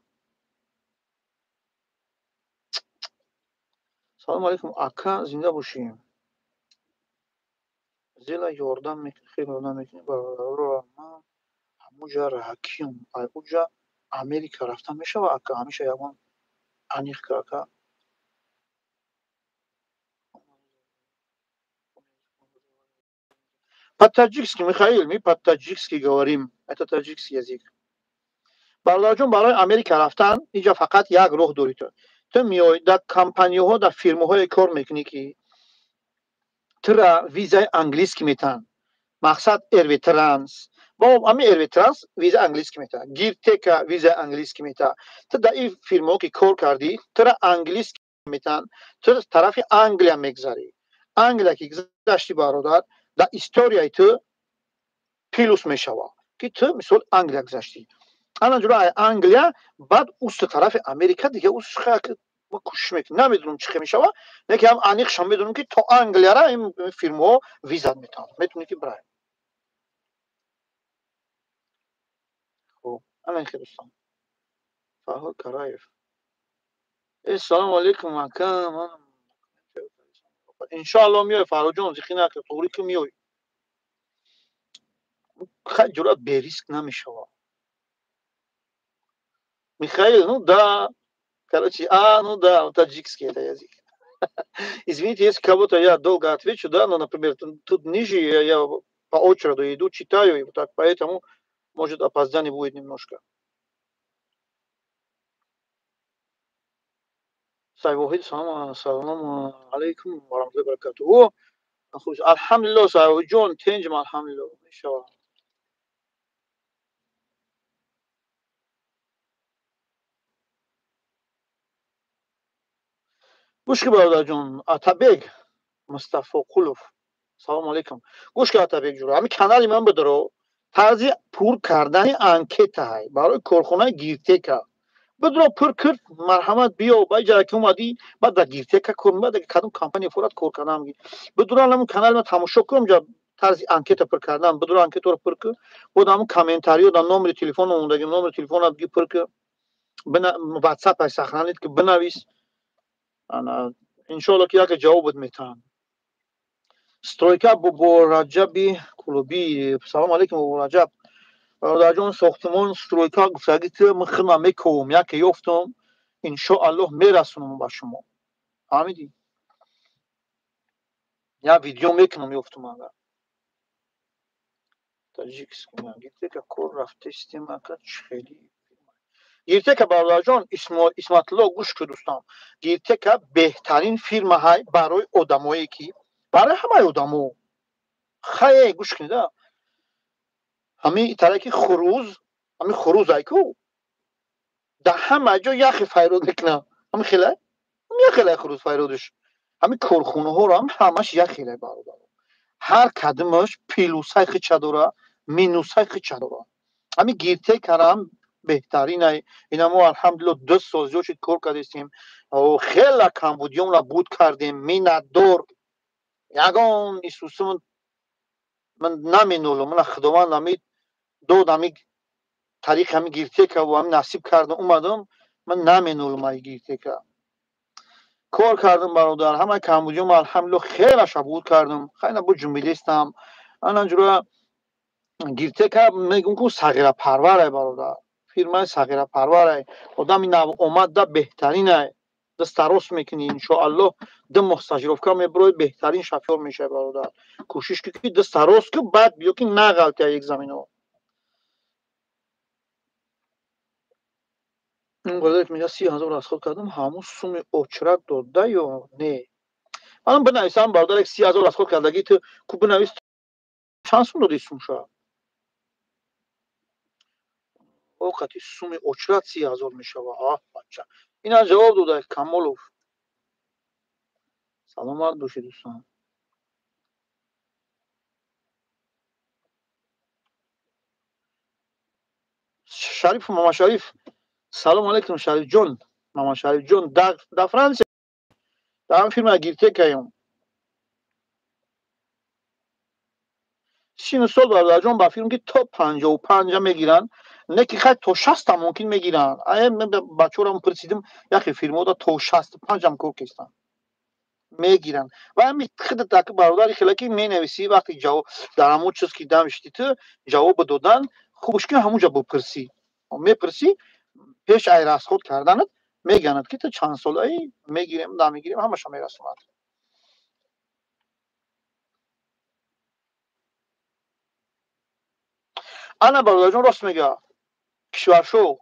салому алейкум ака зинда бошем зела ёрдам хеле ёрдам мекунӣ бародарро ман ҳамонҷа раҳакиам оҷа Америка рафтан мешавад ака ҳамеша ягон аниқ ака по-таҷикски Михаил мы по-таҷикски говорим это таҷикский язык бародарҷон барои Америка рафтан инҷа фақат як роҳ дорӣ ту меоӣ дар компанияҳо дар фирмаҳое кор мекунӣ ки тура визаи англиски метаҳанд мақсад эрвитранс бо ҳами эрвитранс виза англиски метаҳад гиртека виза англиски метаҳад ту дар ин фирмаҳо ки кор кардӣ тура англиски метаҳанд ту тарафи Англия мегзарӣ Англия ки гузашти бародар дар историяи ту плюс мешавад ки ту мисол Англия гузаштӣ ана ҷурои Англия баъд уст тарафи Америка дига уст мо кӯшиш мекунем намедонам чӣ мешавад лекин ҳам аниқшам медонам ки то Англияра ин фирмаҳо визат метавонад метавонӣ ки барай хуб ана ин хелостон Фарҳод Караев салому алейкум ака ман иншоалло меои Фарҳодҷон зиқӣ накунед тугрӣ ки меои хай ҷуръат бериск намешавад Михаил ну да короче ну да таҷикский это язык извините если кого-то я долго отвечу да но например тут ниже я по очереди иду читаю и так поэтому может опоздание будет немножко Сайвоҳид салому алейкум ва раҳматуллоҳи ва баракатуҳу алҳамдулиллоҳ Сайвоҳидҷон тенҷам алҳамдулиллоҳ мешавад гӯш ки бародарҷон Атабек Мустафоқулов салому алейкум гӯш ки Атабекҷон ҳамин канали ман бидоро тарзи пур кардани анкетаҳай барои корхонаи Гиртека бидро пур кирд марҳамат биё ба ин ҷоя ки омадӣ баъд дар Гиртека кор мебади кадом компания форат кор кардам бидро ҳамин канали ман тамошо кун ҷа тарзи анкета пур кардан бидро анкетаро пур кун бод ҳамин комментариҳо дар номери телефон омодагӣ номери телефона бигӣ пур кун ватсапай сахранид ки бинавис иншоалло ки яке ҷавобот метаҳам стройка Бобораҷаби Кулуби салому алейкум Бобораҷаб бародарҷон сохтмон стройка гуфтагӣ ки ман хидмат мекунам яке ёфтам иншоаллоҳ мерасонам ба шумо фаҳмидӣ як видео мекунам ёфтам агар таҷикский гиртека кор рафтестем ака чӣ хеле گیرتک برادر جان اسمت الله گوش کن دوستان. گیرتک بهترین فیلم های برای آدمایی که برای همه آدمو خیلی گوش کنید. همین ترکی خروز، همین خروز ایکو در همه جا یخ فیرود میکنه. همین خیلی خروز فیرودش. همین کارخونه ها رو هم همش یخیله برادر. هر کدومش پلوسای خیچه داره، مینوسای خیچه داره. همین گیرتک هم بهترینه. اینا ما الحمدلله 2 سال جوش کار کردیم و خیلی کمبودیوم را بود کردیم. میندور یگان ایسوسمون من نمینولم. من خداوند نمید داد همین طریق همین گیرتک و همین نصیب کردم اومدم. من نمینولم ای گیرتک کار کردم برادر. همه کمبودیوم الحمدلله خیلی شبود کردم. خیلی بود جنبیلیستم. انجورا گیرتک میگم که صغیره پروره برادر. فیلم صغیره پروره. آدم این اومد ده بهترینه. دست راست میکنی ان شاء الله ده مستجرفکا میبروی بهترین شفیار میشه برادر. کوشش کی دست راست که بعد بیو که نه غلطی یک زمینو. این گلت میگه 30,000 از خود کردم همون سوم اوچرت داده یا نه. من بنویسم برادر 30,000 از خود کردگی تو کو بنویس چند سوم دادی سوم شو. وقتی سوم اوچرت 30,000 میشه. آه بچه اینا جواب داده کمالوف. سلامت باشید دوستان. شریف ماما شریف سلام علیکم شریف جون. ماما شریف جون در فرانسه در هم فیلم گیرتک هایم 30 سال برادر جون با فیلم که تا 55 میگیرن نه که خیلی تا 60 هم ممکن میگیرن. من بچه رو پرسیدم یکی فیلم ها دا تا 65 هم کار کردن میگیرن و همین خود تک برادر خیلی که می نویسی وقتی جواب در همون چیز که دمشتی تو جواب دادن خوبش که همونجا بپرسی میپرسی پیش ای راست خود کردنت میگنت که تو چند سالایی میگیریم نمیگیریم همش میرسوند. انا برادر جون راست میگه. کشورشو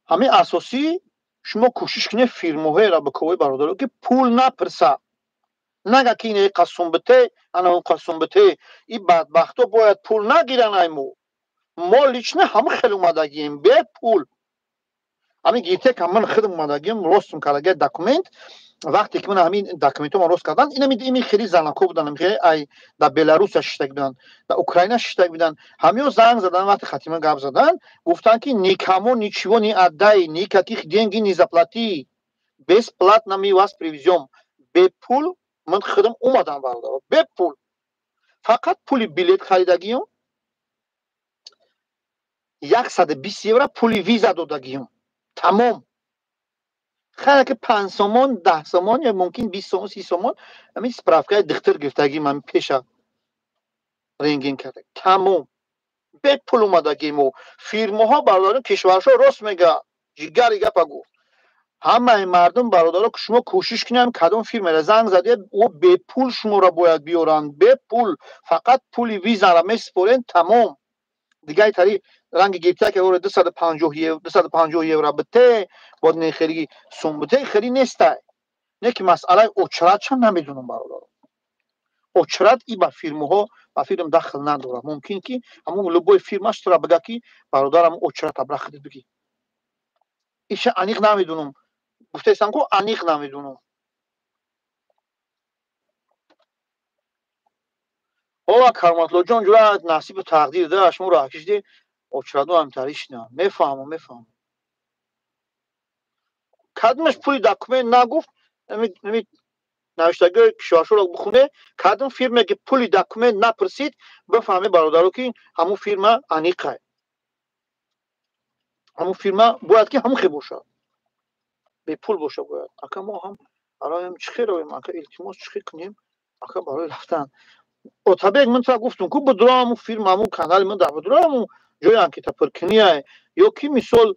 همین اساسی شما کوشش کنید فیلم‌های را به کوی برادر که پول نپرسه. نگه که این قسم بته انا اون قسم بته این بدبختا باید پول نگیرن. ایمو ما لیچنه همه خیلی اومدگیم به پول. همین گیته که من خودم اومدگیم راستم کارگاه دکومنت وقتی که من همین دکومنت رو راست کردن اینا می خیلی زنکو بودن. میگه ای در بلاروس شتک بودن در اوکراین شتک بودن. همه زنگ زدن وقتی خاتمه گپ زدن گفتن که никому ничего не отдай никаких денег не заплати бесплатно мы вас привезем. به پول من خودم اومدم برادر به پول. فقط پول بلیط خریدگیم 120 یورو پول ویزا دادگیم تمام. خیلی که 5 سومون 10 سومون یا ممکن 20 سومون 30 سومون همین سپرافکای دکتر گرفتگی من پیش رنگین کرده تمام به پول اومدگیم. و فیرموها برادران کشورشو راست میگه جیگر گپ گفت. همه مردم برادرها که شما کوشش کنیم کدوم فیلم را زنگ زده و به پول شما را باید بیارن به پول. فقط پول ویزا را میسپرین تمام. دیگه ای طریق رنگ گیرتک او 250 یورو بته با نخری سوم بته خری نیسته. نه که مسئله اچرت چند نمیدونم برادر. اچرت ای با فیلم ها با فیلم دخل نداره. ممکن که همون لبوی فیلمش را بگه که برادرم اچرت ابرا خرید بگی ایش انیق نمیدونم. گفته ایستم که انیق نمیدونم. اوه کرماتلو جان جورا نصیب تقدیر داشت مو را کشیدی اچرت هم تریش نه میفهمم. کدومش پولی دکومنت نگفت. نمی نوشتگاه کشورشو رو بخونه کدوم فیلمه که پولی دکومنت نپرسید بفهمه برادرو که همون فیلم انیقه. همون فیلم باید که همون خیلی باشه به پول باشه باید. اکا ما هم برای هم چخی رویم اکا التماس چخی کنیم اکا برای رفتن اتابک من تا گفتم که بدرو همون فیلم همون کانال من در بدرو همون جای انکیتا پرکنیه یا کی مثال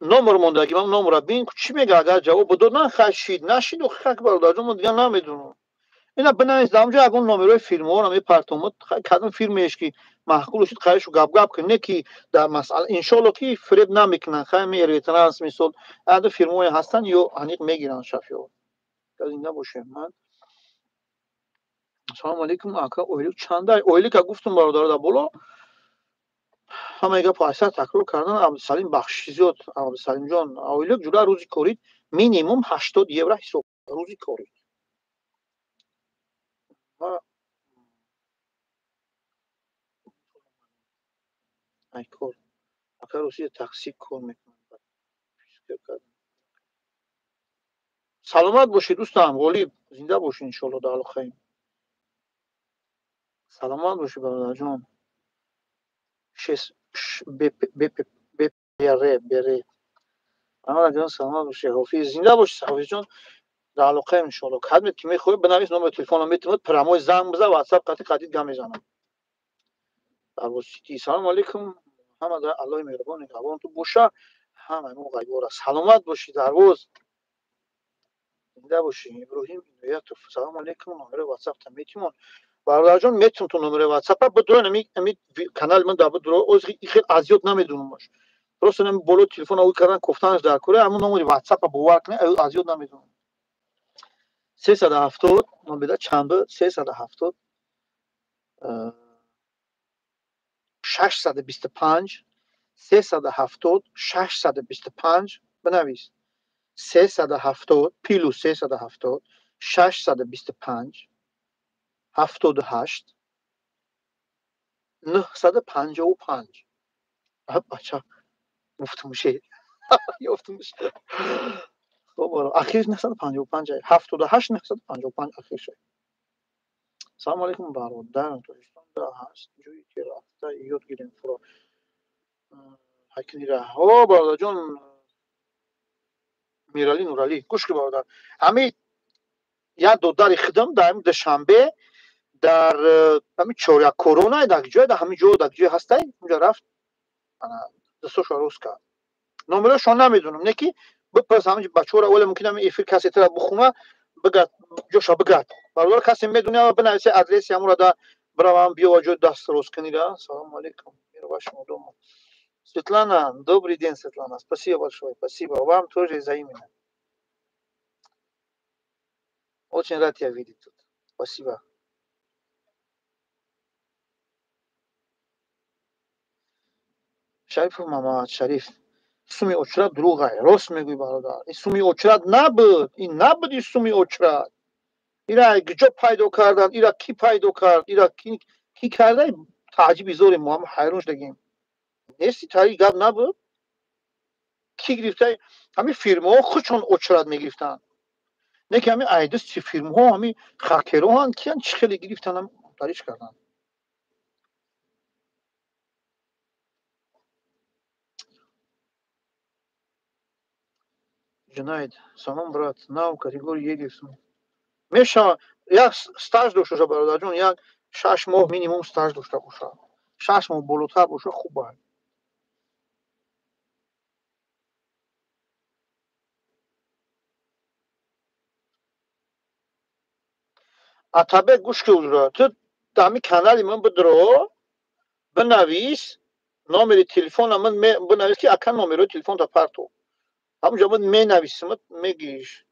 نمر موندگی من نمر بین چی میگه اگر جواب بدو نه خشید نشید و خک برادر من دیگه نمیدونم. اینا بنویس دامجا اون نمره فیلم ها رو پرتومت کدوم فیلمش که محقول شد خواهشو گپ کنه که در مسئله انشالله که فریب نمیکنن خیلی میری ترانس میسول اده فیلم های هستن یا انیق میگیرن شفیو از این نباشه. من سلام علیکم آقا اویلی چنده اویلی که گفتم برادر در بالا همه گپ پایسر تکرار کردن. عبدالسلیم بخشیزاد عبدالسلیم جان اویلی جلو روزی کارید مینیمم 80 یورو حساب روزی کارید ای کار اگر روزی تاکسی کار میکنم. سلامت باشید دوستان ولی زنده باشین ان شاء الله در خیر. سلامت باشید برادر جان. شش بره اما جان سلامت باشید حافظ زنده باشید حافظ جان در خیر ان شاء الله. خدمت کی میخواد بنویس نمبر تلفنم میتونید پراموی زنگ بزن واتساپ قطعی گام میزنم. در واسطی سلام علیکم محمد الله مهربان نگهبان تو باشه همه نو غیبور سلامت باشید در روز زنده باشید. ابراهیم اینویاتوف سلام علیکم نمبر واتساپ تا میتونم برادر جان میتونم تو نمره واتساپ بدون امی کانال من دابد درو از خیلی ازیاد نمیدونم باش درست نمی بالا تلفن او کردن گفتنش در کره اما نمره واتساپ باور کنه ازیاد نمیدونم. 370 من بده چند 370 625 370 625 بنویس 370 پیلو 370 625 78 955 بچه گفتم میشه یافتم میشه خب اخیرش 955 78 955 اخیر شد. سلام علیکم برادرم تویستان دا هست جویی که رفته یاد گیریم فرا حکنی ها برادر جان میرالی نورالی گوش که برادر همین یک دو در خدم در همین دوشنبه در همین چوریا کرونا در جای در همین جو در جای هسته اونجا رفت دستوش روز کرد نمرهشون نمیدونم نکی بپرس همین بچه را ولی ممکنه این افیر کسی تر بخونه بگرد جوشا بگرد برادر کسی میدونه بنویسه ادرس همون را در برام بیا وجود دست روز کنی را. سلام علیکم میرو вашему дому. Светлана, добрый день, Светлана. Спасибо большое. Спасибо. Вам тоже взаимно. Очень рад тебя видеть тут. Спасибо. شریف محمد شریف سومی اچرت دروغه راست میگوی برادر این سومی اچرت نبود این نبود این سومی اچرت اینا کجا پیدا کردن اینا کی پیدا کرد اینا کی کرده تعجب زور ما هم حیران شدیم نیستی تاری گپ نبود کی گرفته همین فیرم ها خودشون اچرت میگرفتن نه که همین ایدس چی فیرم ها همین خاکرو هم کیان چی خیلی گرفتن هم تاریش کردن. جناید سلام برات ناو کاتگوری یگیسون میشه یک استاژ داشته باشه برادر جون یک 6 ماه مینیمم استاژ داشته باشه 6 ماه بالاتر باشه خوبه. اتابک گوش که حضورات تو دامی کانالی من بدرو بنویس نمره تلفن من بنویس که اکن نمره تلفن تا پرتو همونجا من می نویسم میگیش.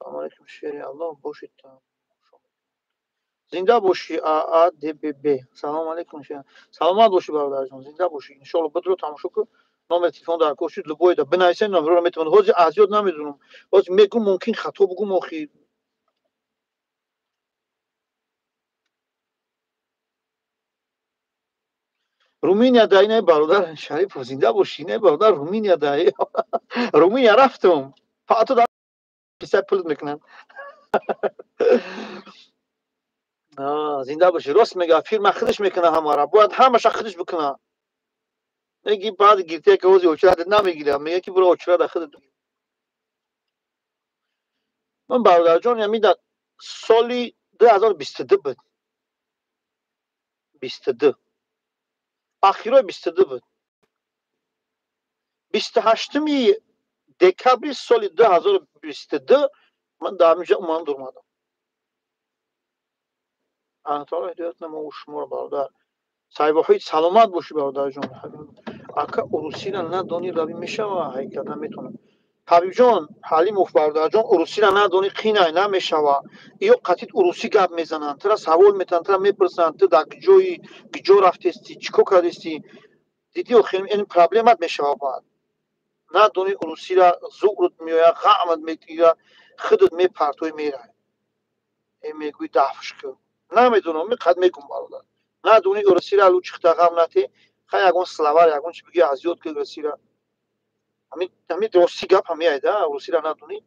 سلام علیکم شیری الله باشید زنده باشی آ دی بی بی. سلام علیکم شیری سلامت باشی برادر جان زنده باشی ان شاء الله بدرو تماشا کن نمره تلفن در کوشید لبوی دا بنویسین نمره رو میتونید حاضر از یاد نمیدونم باز میگم ممکن خطا بگم اخی رومینیا دای نه برادر شریف زنده باشی نه برادر رومینیا دای رومینیا رفتم فقط در پیسه پول میکنن زنده باشی راست میگه فیلم خودش میکنه همه را باید همش خودش بکنه میگی بعد گیرته که اوزی اوچرات نمیگیره میگه که برو اوچرات خودت بگیر. من برادر جان میداد سالی 2022 بود 22 اخیرا 22 بود 28 دکبر سال 2022 من در اینجا اومدم durmadım. Anatoly هدایت نما شما برادر سایباهای سلامت باشی برادر جان. اکا اروسی را ندانی روی میشه و حقیقت نمیتونه حبیب جان حلیموف برادر جان اروسی را ندانی قینای نمیشه و یا قطعیت اروسی گپ میزنن ترا سوال میتن ترا میپرسن تو در جایی کجا رفتستی چیکو کردستی دیدی آخر این پرابلمات میشه بعد ندانی اروسی را زورت میآید غمت میگیره خودت میپرتوی میره میگوی دفش کن نمیدونم میقد میگم برادر ندونی اروسی را لو چختا غم نتی خیلی یگون سلاور یگون چی بگی از یاد که اروسی را همین درستی گپ همی ایده اروسی را ندونی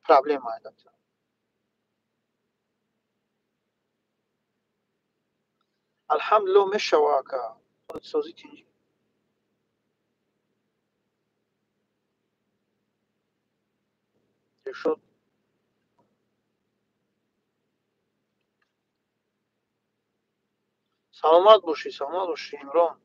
پرابلم ایده الحمدلله میشوه که سازی تینجی شد سلامت باشی عمران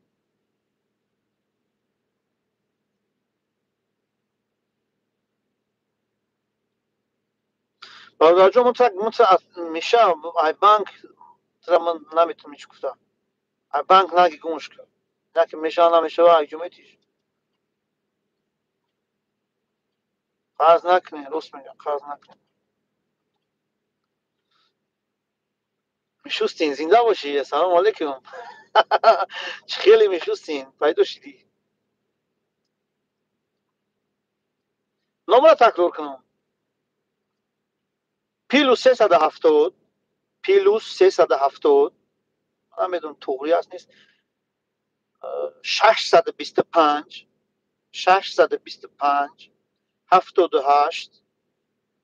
برادر جان میشه ای بانک ترا من نمیتونم هیچ گفتم ای بانک نگی گمش کن نه که میشه نمیشه ای جمعیتیش قرض نکنی راست میگم قرض نکنی میشوستین زنده باشی سلام علیکم خیلی میشوستین پیدا شدی نمره تکرار کنم پیلوس 370 پیلوس 370 نمیدونم توغری هست نیست 625 625 78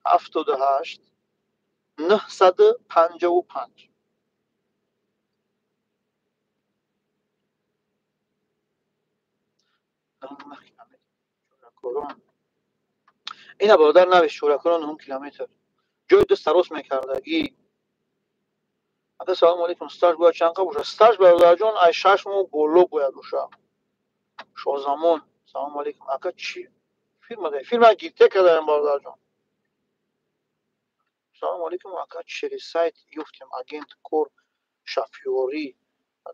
78 955 اینا برادر نوشت شورکران 9 کیلومتر جای دو سروس میکردگی اگه سلام علیکم استاج باید چند باشه استاج برادر جان ای 6 ماه بولو باید باشه شو زمان سلام علیکم اگه چی فیلم گیته کردم برادر جان سلام علیکم اگه چری سایت یفتیم اگنت کور شافیوری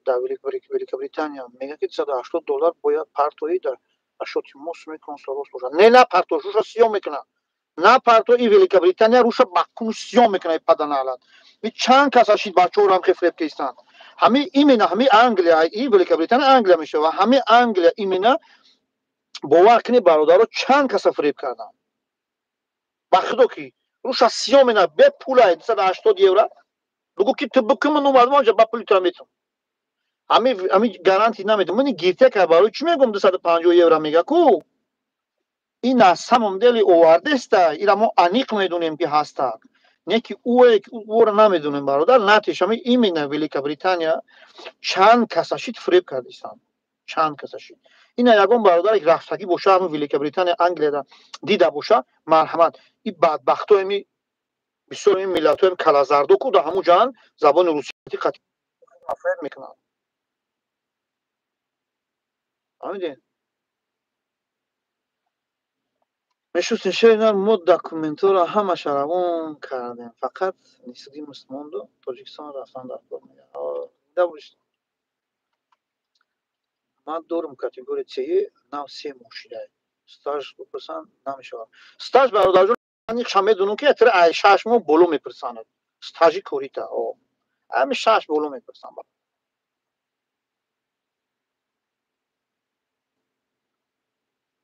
در ولیک بریتانیا میگه که $180 باید پرتویی در اشوتی موس میکن سروس باشه نه پرتوش روش سیاه میکنه نه پرتو ای ولیک بریتانیا روش بکوش سیاه میکنه پدن علت می چند کس اشید بچه ها رو هم که فریب کشتن همه ایمینه همه انگلیا ای ولیک بریتانیا انگلیا میشه و همه انگلیا ایمینه باور کنی برادر رو چند کس فریب کردن بخدا کی روش سیاه میکنه به پول €280 بگو که تو بکن من اومدم آنجا با پول تو میتونم همین گارانتی نمیدم من گیفته که برای چی میگم €250 میگه کو این از همون دلی اوورده است اینا ما انیق میدونیم که هست نه که او رو نمیدونیم برادر نتیش همین ایمینه ولیک بریتانیا چند کساشیت فریب کردیستان چند کساشیت این یگون برادر یک رفتگی باشه همین ولیک بریتانیا انگلیه دا دیده باشه مرحمت این بدبختو همی بسیار این ملت هم کلازردو کو در همون جان زبان روسی قطعی افراد میکنن آمیدین میشستین شیرینار ما دکومنتو را همه روان کردیم فقط نیستگی مستماندو تاجیکستان رفتن در کار میگه دبوش من دورم کاتگوری سی نو سی موشیده استاج بپرسن نمیشه استاج برادر جون من شمه دونم که اتر ای 6 ماه بولو میپرساند استاجی کوریتا او همین 6 بولو میپرسن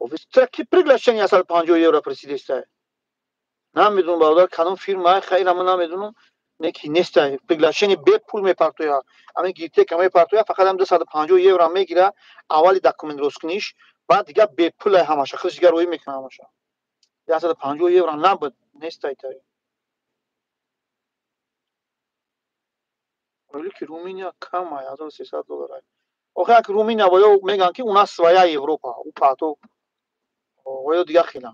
اوفیس ترکی приглашение اصل €50 پرسیدسته نمیدونم برادر کدوم فیلم خیلی من نمیدونم نکی نیست приглашение به پول میپرتویا همین گیته که میپرتویا فقط هم €250 میگیره اولی دکومنت روز کنیش بعد دیگه به پول همش خودش دیگه روی میکنه همش €250 نبود نیست ایتاری ولی که رومینیا کم $1300 آخه که رومینیا باید میگن که اونا سویا اروپا او پاتو باید دیگه خیلی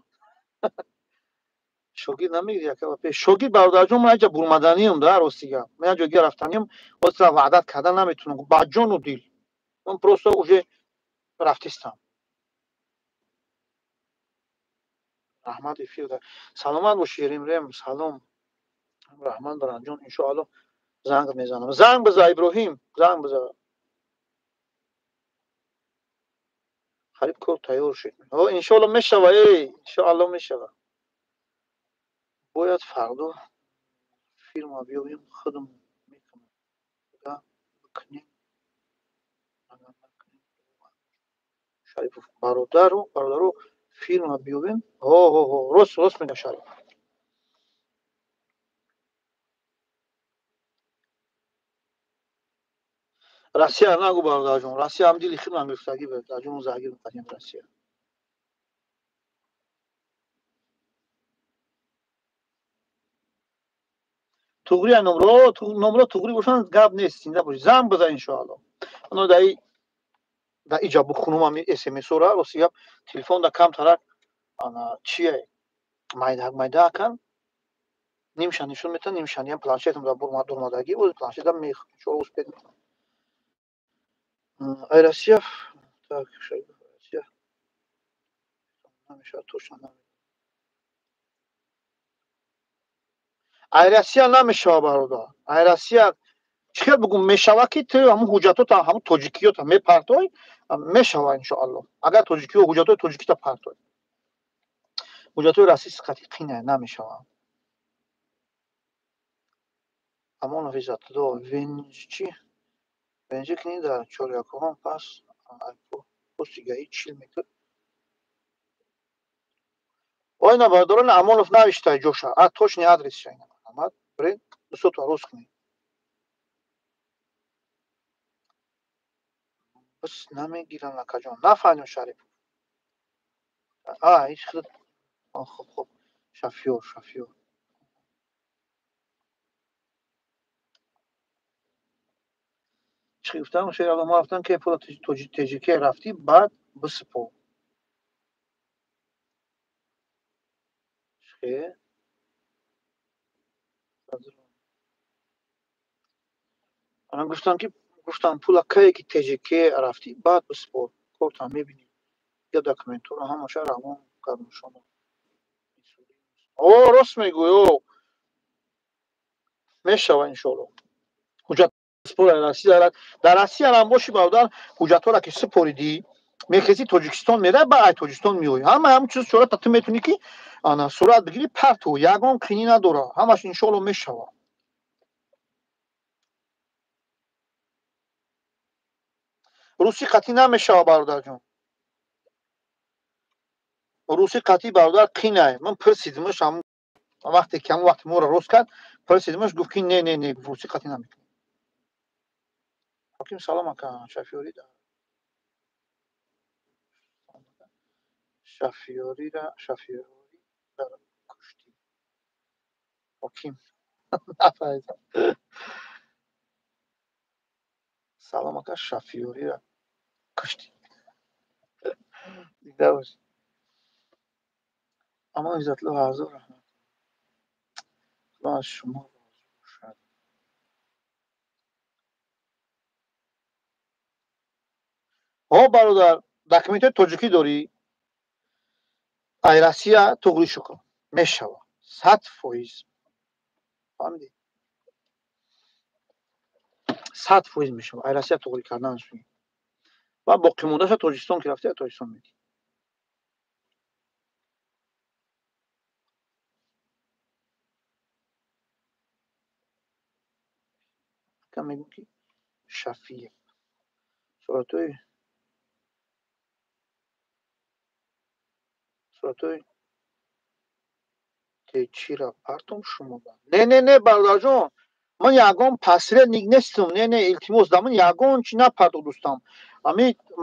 شوگیر نمیگیره که پیش شوگیر برادر جون من اینجا بورمدنی ام در روسیه من اینجا گرفتنیم واسه وعدت کردن نمیتونم با جون و دل من просто уже رفتستم رحمت افیو سلامت باشی ریم سلام رحمت بران جون ان شاء الله زنگ میزنم زنگ بزن ابراهیم زنگ بزن خرید کد تیار شد ان شاء الله میشوه ان شاء الله میشوه باید فردا فیلم بیایم خودم میکنم بکنیم شریف برادرو فیلم بیایم راست میگه شریف روسیه نگو برادر جون روسیه هم دیلی خیلی میفتگی به در جون زاگیر میکنیم روسیه توغری نمره توغری باشن گپ نیست اینجا باش زنگ بزن ان شاء الله انا در اینجا بخونم هم اس ام اس را روسیه تلفن دا کم ترک انا چیه майда کن نمیشن نشون میتن نمیشن هم پلانشتم دا برمادگی و پلانشتم میخ شو успеть ای روسیه так شاید روسیه نمیشه точно ای روسیه نمیشه برادر ای روسیه چه بگم میشوه که تو همون حجتات همون تاجیکیات هم میپرتای میشوه ان شاء الله اگر تاجیکی و حجتات تاجیکی تا پرتای حجتات راسیس قطعی نه نمیشوه اما نویزت دو وینچی ونجی کنی در چالیاکو هم پس پستیگهی چیل میتر oyna bardorun Amonov navishtaj Josha. A точный адрес shayna. Amad brin дусот рус кни. Бис намегиран акаҷон. Нафаҳмидам Шариф. А иш худ хуб. Шафёр. Чӣ гуфтам? Шеър ма рафтам ки пула тоҷикия рафтӣ, баъд бисипор. Чӣ? Ман гуфтам пула кае ки тоҷикия рафтӣ, баъд бисипор. Кортам мебинӣ. Я документҳоро ҳамаша равон кардам шумо. О, рост мегӯй, о. Мешава иншоалло. Ҳуҷҷат сипораи Россия дорад. Дар Россия ҳам боши бародар, ҳуҷҷатҳоро ки сипоридӣ, мехезӣ Тоҷикистон меравӣ, баъд аз Тоҷикистон меоӣ. Ҳамаи чиз чора ту метавонӣ ки сурат бигирӣ, парту ягон қини надорад. Ҳамаш иншоалло мешавад. Русӣ қатъӣ намешавад бародарҷон. Русӣ қатъӣ бародар қинай. Ман пурсидимаш ҳам вақте ки ҳамон вақте моро рост кард, пурсидимаш гуфт ки не, русӣ қатъӣ намекунад. Ҳоким салом ака, шафёрӣ куштӣ. Ҳоким нафаҳмидам. Салом ака, шафёриро куштӣ. Дида бош. Аммо иззатло ҳазор раҳмат. Худо аз шумо розӣ бошад. Ҳо бародар, документҳои тоҷикӣ дорӣ? Ай Россия туғри шукр. Мешавад. 100%. фаҳмидӣ? 100% мешавад. Ай Россия туғри карданаш мегӯям. Ва боқимондаша Тоҷикистон ки рафтӣ, Тоҷикистон медиҳӣ. Ака мегӯм ки Шафиев. Суратҳои чиро партом шумодан. Не, бародарҷон. Ман ягон посредник нестам. Не, илтимос да ман ягон чи напартов дӯстам.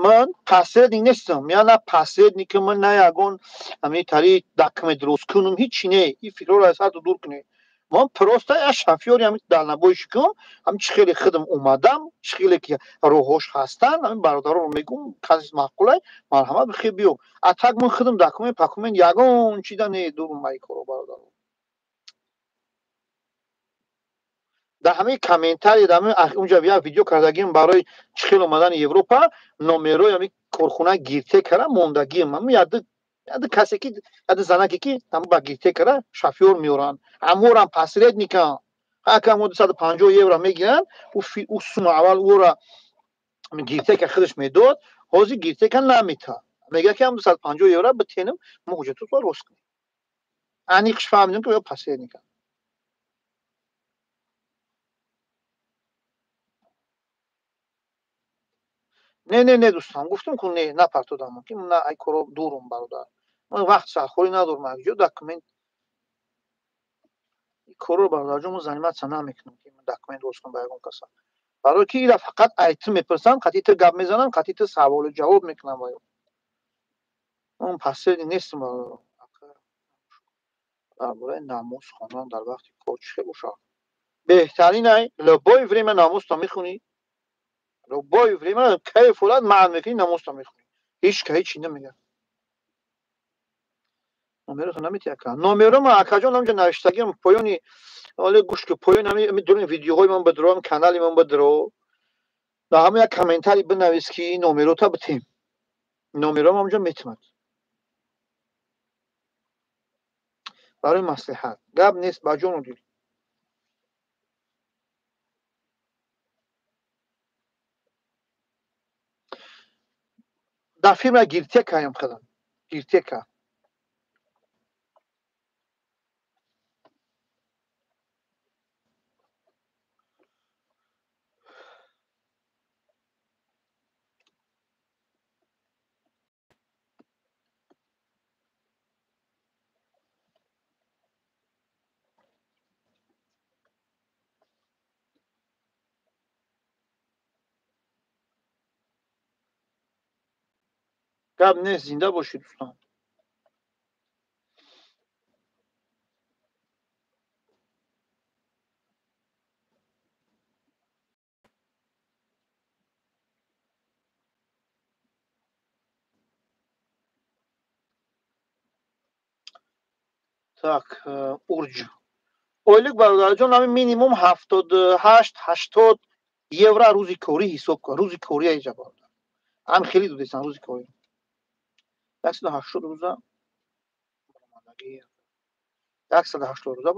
Ман посредник нестам. Я на посредник, ман на ягон тари документ дурӯст кунам, ҳичи не. Ин фикрҳоро аз ҳад дур кунед. Ман просто я шофёри далнабои шукам, чӣ хеле худам омадам, чӣ хеле ки роҳҳош ҳастанд, бародароро мегӯм, казис маъқулай, марҳамат бихел биё. А так ман худам документ ягон чида не дурум ай коро бародаро. дар ҳамаи комментарий дар унҷа як видео кардагим барои чӣ хел омадани Европа, номерои корхонаи Гиртекара мондагиам. яд касе ки яд занаке ки там ба гиртекара шофёр меоран амурам посредникам ҳакам 250 евро мегиранд у сума аввал ура гиртека худаш медод ҳозир гиртека намета мега ки ҳам 250 евро битеним мо ҳуҷҷатро рост кунем аниқш фаҳмидем ки ё посредника не дӯстам гуфтам ку не напартодам ки на ай коро дурум бародар ман вақт сархӯрӣ надорум акҷо документ ин корро бародарҷон мо заниматся намекунем ки документ воз кунем ба ягон каса барои ки ира фақат айтӣ мепурсанд қатъи гап мезананд қатъи саволу ҷавоб мекунанд ба ё ман посредник нестам бародар дар бораи намоз хондан дар вақти кор чӣ хел бошад беҳтарин ай любое время намозто мехонӣ любое время кайф олад маън мекунӣ намозто мехонӣ ҳеҷ ка ҳечӣ намегӯяд номерото наметавонӣ акка номеро ман аккаҷон ҳамҷо навиштагиам поёни оле гӯш ки поёни ҳамин видеоҳои ман бидро канали ман бидро дар ҳамин як комментарий бинавис ки ин номерота битем номероам ҳамҷо метавонад барои маслиҳат гап нест ба ҷону дил дар фирмаи гиртекаам худам гиртека гап нест зинда бошед дӯстон так урҷ ойлик бародарҷон ҳамин минимум 78-80 евро рӯзи корӣ ҳисоб кун рӯзи корӣ аиҷа бародар ҳам хеле додесам рӯзи корӣ 180 рӯза 180 рӯза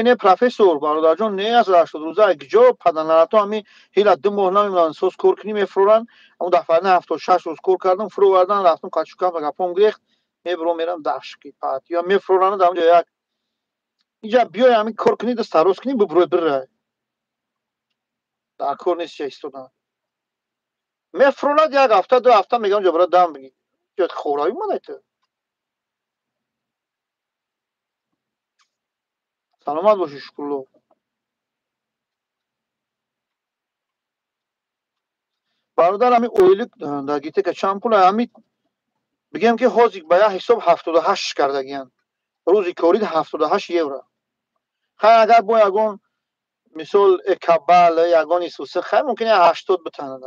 не профессор бародарҷон не 180 рӯза ҷо паданарато ҳамин ҳила 2 моҳ намемонанд соз кор кунӣ мефуроранд ҳамун дафъараи 76 рӯз кор кардам фуровардан рафтам качукам ба гапом гирехт мебурам мерам дашки пат ё мефуроранд ҳамҷо як инҷа биёй ҳамин кор кунӣ даста рост кунӣ бибурӯй бирай дар кор нест ҷа истодан мефурорад як ҳафта 2 ҳафта мегам ҷо бара дам бигир ҷои ховрави ман ту саломат бошӣ шукрулло бародар ҳамин ойлик дар гитека чанд пул ҳамин бигем ки ҳозир ба як ҳисоб 78 кардагиянд рӯзи корӣ 78 евро хай агар бо ягон мисол экабал ягон исусе хай мумкин 80 битанад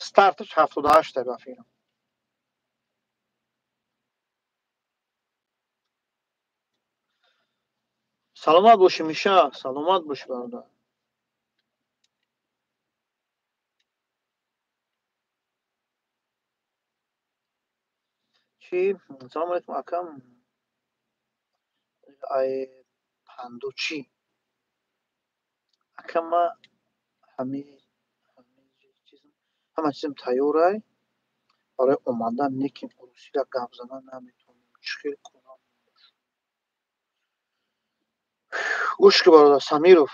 стартиш 78 ба фирм саломат бошӣ миша саломат бошӣ бародар чӣ салому алейкум акам ай пандучи акама ҳама чизам тайёрай барои омадан лекин русида гап задан наметавонем чӣ хел кунам гӯш ки бародар самиров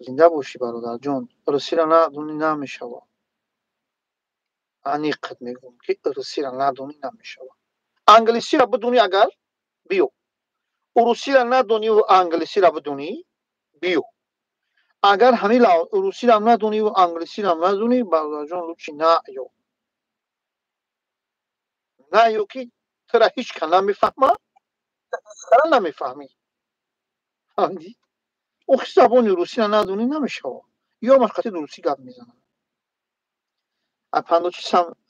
зинда бошӣ бародарҷон русиро надонӣ намешавад аниқат мегӯям ки русиро надонӣ намешавад англисиро бидонӣ агар биё русиро надониву англисиро бидонӣ биё агар ҳамин русиро надониву англисиро надонӣ бародарҷон лучи наё ки тора ҳеҷ кан намефаҳмад сара намефаҳмӣ фаҳмидӣ охир забони русиро надонӣ намешавад ё машқати дурустӣ гап мезанад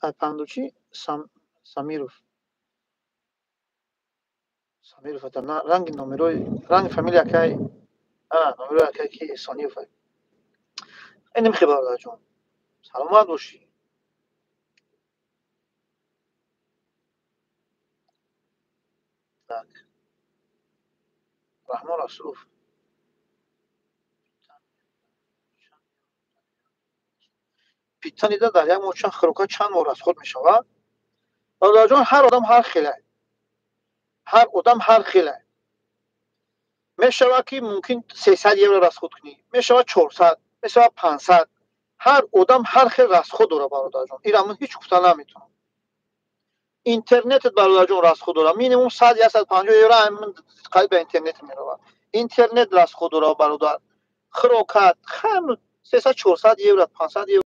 айпандучи самиров ранги номерои ранги фамилияи акай номерои акай ки эҳсониёв хеле мехи бародарҷон саломат бошӣ Так. Раҳмон Расулов. Питанида дар як мошин хӯрока чанд бор расход мешавад? Бародарҷон, ҳар одам ҳар хел аст. ҳар одам ҳар хел аст. мешавад ки мумкин 300 евро расход кунӣ, мешавад 400, мешавад 500. ҳар одам ҳар хел расход дорад бародарҷон. ира ман ҳеҷ гуфта наметавонам. интернетет бародарҷон расход дорад. Минимум 100-150 евро ҳамин қайд ба интернет меравад. интернет расход дорад бародар. хӯрокат ҳам 300-400 евро, 500 евро.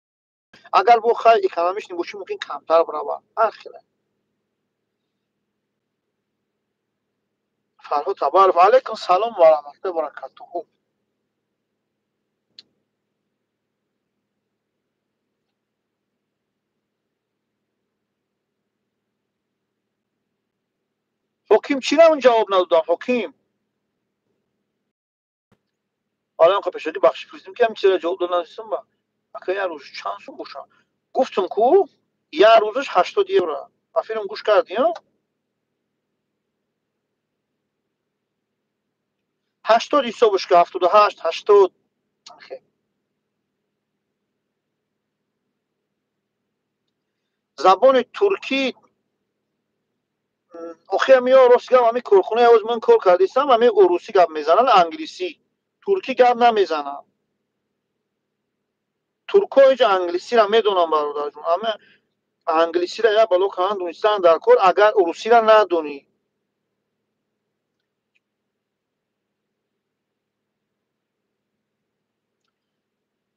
агар бо хай экономист бошӣ мумкин камтар баравад. ҳар хел. Фарҳод Табаров. Алайкум салом ва раҳматуллоҳи ва баракатуҳу. ҳоким чира ман ҷавоб надодам ҳоким? алан пешакӣ бахши физим ки ҳамин чира ҷавоб додам ба. ака як рӯз чанд сум боша? гуфтум ку як рӯзаш 80 евро. афирам гӯш кардӣ? 80 ҳисобш ки 78, 80. забони туркӣ охир меё рост гап ҳамин корхонаи оз ман кор кардистам ҳамин урусӣ гап мезанад англисӣ. туркӣ гап намезанад. турко ҳеҷ англисиро медонам бародарҷон. ҳама англисиро як бало кардан донистан дар кор агар урусиро надонӣ.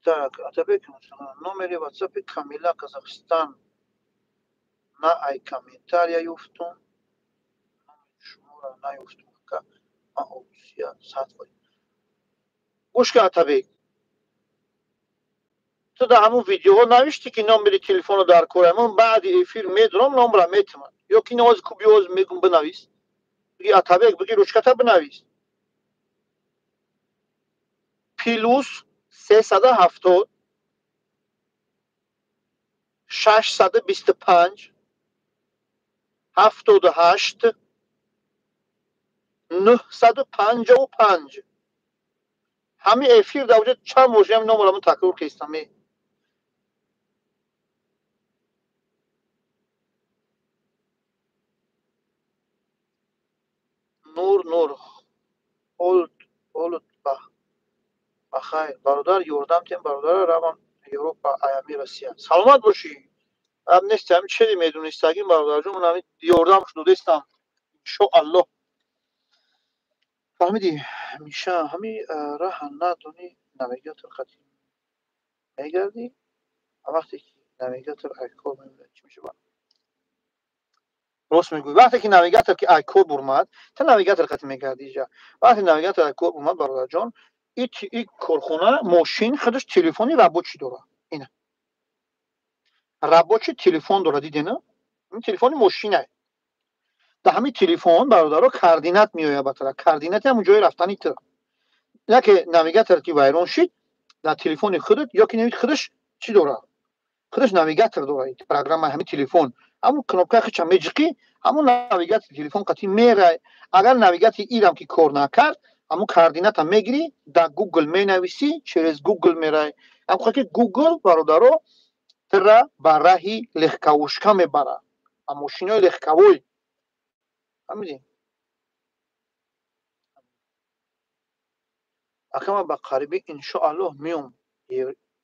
Так, атабек номери ватсапи Камила Казахстан. На ай комментария ёфтум. Шуморо наёфтум. Ма урусия сатвай. гӯш кар Атабек. ту дар ҳамун видеоҳо навишти ки номери телефону дар кора. Ман баъди эфир медонам номра метавонам. ё ки ноз куби оз мегум бинавис. биги Атабек биги ручката бинавис. плюс 370 625 78 955. ҳамин эфир дар вуҷуд чанд бор ҳамин номро ман такрор кардам. нур ҳолут бахайр бародар ёрдам тем бародара равам Европа аями Россия. Саломат бошӣ. ам нести ҳамин чили медонистагин бародарҷон ман ҳамин ёрдамш додистам. иншоаллоҳ. фаҳмидӣ? миша ҳамин раҳа надонӣ навигатор қатъи мегардӣ. вақте ки навигатор айкор мебурад чӣ мешавад? рост мегӯй. вақте ки навигатор ки айкор бурмад, та навигатор қатъи мегардӣ ҷа. вақте навигатор айкор бурмад бародарҷон, ин корхона мошин худаш телефони рабочий дорад. ина рабочий телефон дорад, дидена? ин телефони мошина. дар ҳамин телефон бародаро координат меояд ба тарaf. координати ҳамон ҷои рафтани ту. як навигатор ки вайрон шид дар телефони худат ё ки навид худаш чӣ дорад? худаш навигатор дорад. программа ҳамин телефон. ҳамон кнопка хича меҷиқӣ, ҳамон навигатори телефон қатъи мерай. агар навигатори ирам ки кор накард, ҳамон координата мегирӣ, дар Google менависӣ, через Google мерай. ҳамон ки Google бародаро тра ба раҳи легковушка мебарад. ба мошинои легковой. ҳамидӣ? акама ба қарибӣ иншоаллоҳ меом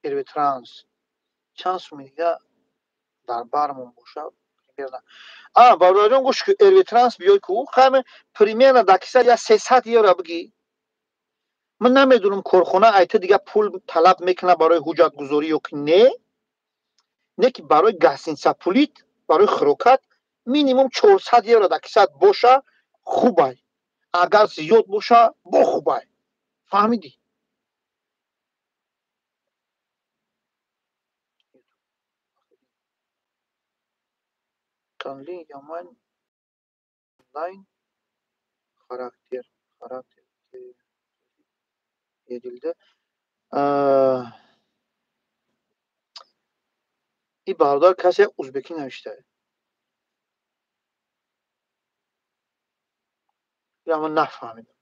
Эрветранс. чанд суми дига дар бармон бошад. бародарҷон гӯш ки Эрветранс биёй ку хаме примерно дакиса я 300 евро бигӣ. ман намедонам корхона айта дига пул талаб мекунад барои ҳуҷҷатгузорӣ ё ки не. не ки барои гостинисапулит, барои хӯрокат минимум 400 евро дакиса боша хубай. агар зиёд боша бо хубай. фаҳмидӣ? канли яман онлайн характер едилда. ин бародар касе узбекӣ навиштааст. یا من نفهمیدم.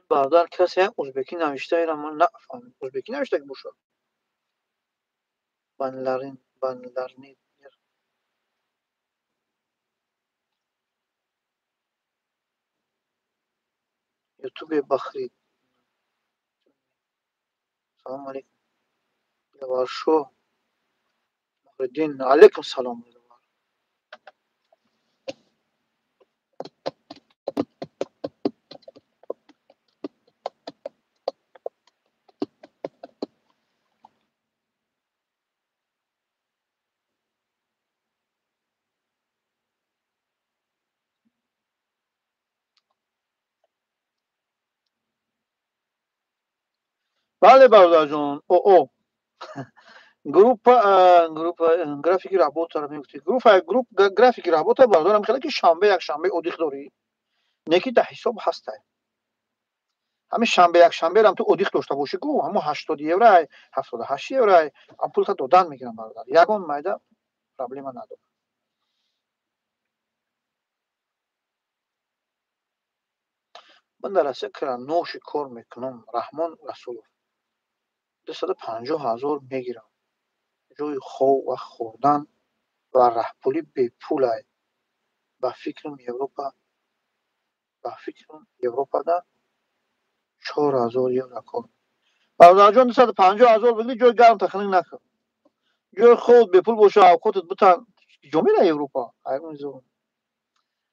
برادر کسی узбеки навиштаеро ман нафаҳмидам. узбеки навиштагӣ бошад. банларин ютубе бахрид. салом алейкум. яваршо бахриддин. алейкум салом. бале бародарҷон. группа графики работаро мегуфтед. группа графики работа бародарам хеле ки шанбе якшанбе одих дорӣ. некита ҳисоб ҳастай. ҳамин шанбе якшанберам ту одих дошта бошӣ ку ҳамон 80 еврай 78 еврай пулта додан мегирам бародар. ягон майда проблема надорам. ман дар Россия краноши кор мекунам. Раҳмон Расулов 250,000 мегирам. ҷои хов ва хӯрдан ва раҳпулӣ бепулай. ба фикрам Европада 4000 евро кор. бародарҷон 250,000 бигирӣ ҷои гарм тахлин накун. ҷои ход бепул боша авқотат бутан ҷо мера Европа.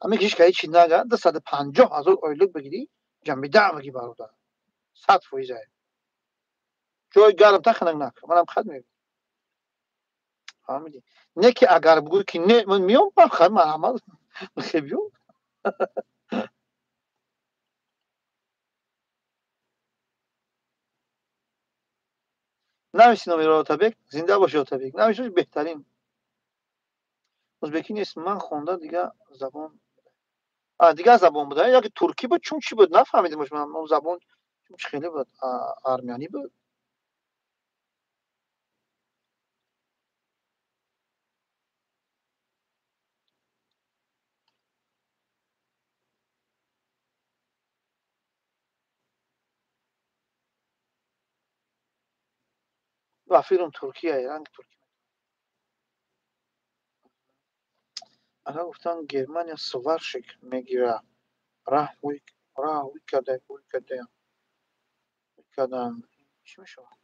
ҳамин кишка ҳечи нага 250,000 ойлик бигирӣ ҷамъида мегӣ бародар. 100% ҷои гарм тахлин накун. манам хат мегӯям. фаҳмидӣ? Не ки агар бигӯӣ ки не ман меом бахам амал бихебиём. нависи номеро Отабек. Зинда боши Отабек. Навишаш беҳтарин. узбекӣ нест. ман хонда дигар забон. Дигар забон буда. Яки туркӣ буд, чун чӣ буд? Нафаҳмидим. Ман он забон чун чӣ хеле буд? Армянӣ буд. Ва филм туркия, ранги туркӣ. Агар гуфтан Германия сварщик мегира. Рикадан чӣ мешавад?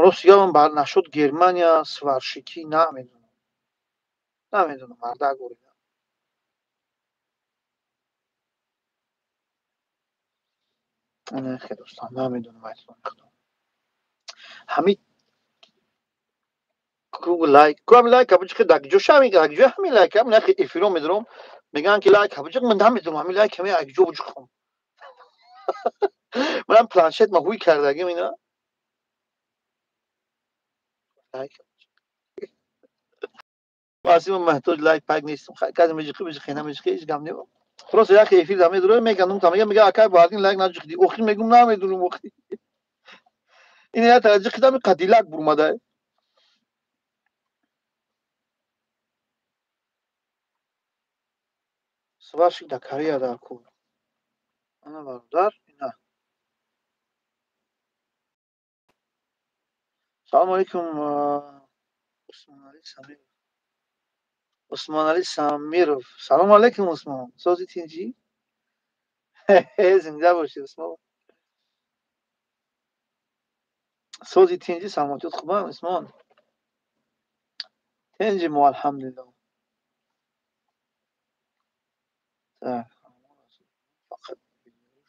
Рост ягон бар нашуд Германия сварщикӣ намедонам. Намедонам мардак бурида. Не хеле достон намедонам айтлон мехдом. ҳамин лайк ҳабиҷиқи дагҷош ҳамин лайк ҳамин яхи эфиром медорам мегӯянд ки лайк ҳабиҷиқ ман намедонам ҳамин лайк ҳамин агҷо буҷиқам. манам планшет маҳӯй кардагим ина. лайк васима маҳтоҷ лайк пак нестам. кази миҷиқи намиҷиқи ҳеҷ гап небо. просто яхи эфир да медорам мегандум там мега акай бардин лайк наҷиқди. охир мегум намедонам охир. ина я таҷиқи дами қадилак бурмадай. сварщик да Корея дар кор. ана бародар ина. салому алейкум Усмонали Самиров. Салому алейкум Усмон. Сози тинҷӣ? Зинда бошӣ Усмон. сози тинҷӣ самотиёт хубам Усмон. тинҷимо алҳамдулилло. так. фақат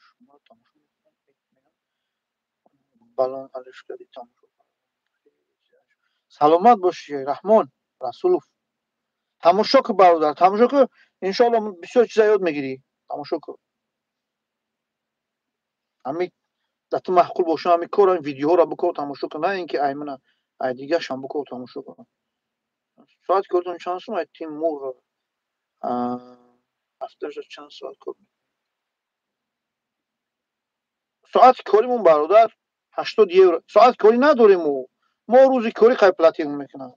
шумо тамошо мекунед. балон алишкари тамошо. саломат бошӣ Раҳмон Расулов. тамошо кун бародар. тамошо кун. иншоалло бисёр чиза ёд мегирӣ. тамошо кун. ҳамин да ту маъқул бошам ҳамин кора видеоҳоро бикор тамошо кун. на ин ки аймана ай дигашам бикор тамошо кун. соати кордам чанд сум ай Тимур هفتهش چند ساعت کار ساعت کاریمون برادر 80 یورو ساعت کاری نداریم ما روزی کاری قای پلاتینم میکنم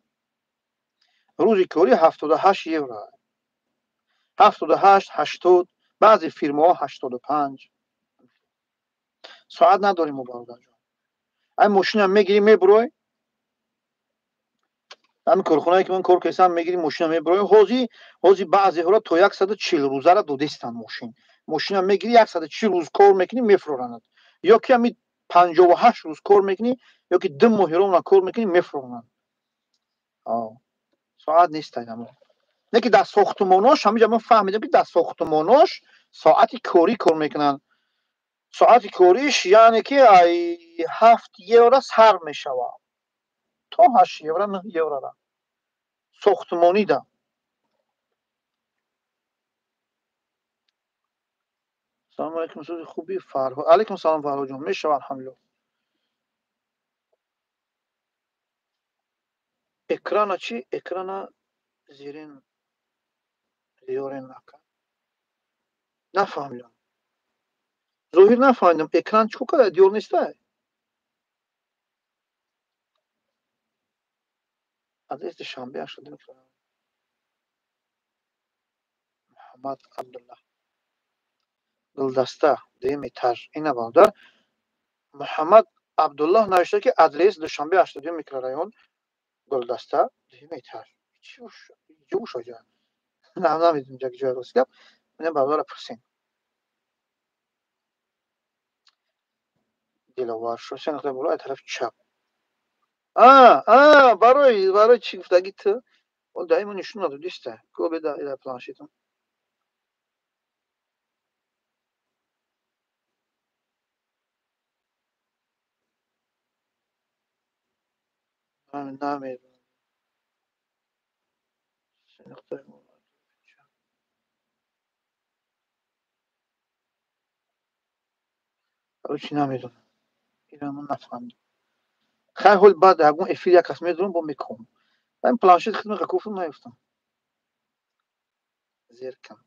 روزی کاری 78 یورو 78 80 بعضی فیرما 85 ساعت نداریم برادر جان این ماشین هم میگیری میبروی همین کارخونه که من کار کردم میگیری ماشین هم میبروی حاضی بعضی ها تا 140 روزه را دودستان ماشین هم میگیری 140 روز کار میکنی میفروراند یا که همین 58 روز کار میکنی یا که 2 ماه رو کار میکنی میفروراند ساعت نیست اینا نه که در ساختماناش همینجا من فهمیدم که در ساختماناش ساعتی کاری کار میکنن ساعتی کاریش یعنی که 7 یورو سر میشوه تا 8 یورو 9 یورو را ساختمانی ده سلام علیکم سوزی خوبی فرها علیکم سلام فرها جان میشوه الحمدلله اکران چی اکران زیرین زیورین نکن نفهمیدم ظاهر نفهمیدم اکران چیکو کرده دیور نیسته از است شنبه شده میکنم محمد عبدالله گلدسته دیمی تر این نبودر محمد عبدالله نوشته که آدرس دوشنبه 82 میکرورایون گلدسته دیمی تر جو شجاع نه نمیدونم جای جای راست گپ من برادر پرسین دلوار شو سن خدای بالا طرف چپ برای چی گفتگی تو اون دائما نشون داد دیسته کو بده الى پلانشیتون من نمیدونم سن خدای بالا برای چی نمیدونم اینا من نفهمیدم خیلی حال بعد اگه افیل یک قسمت دارم با میکنم من پلانشیت خدمت کوفم نیفتم زیر کم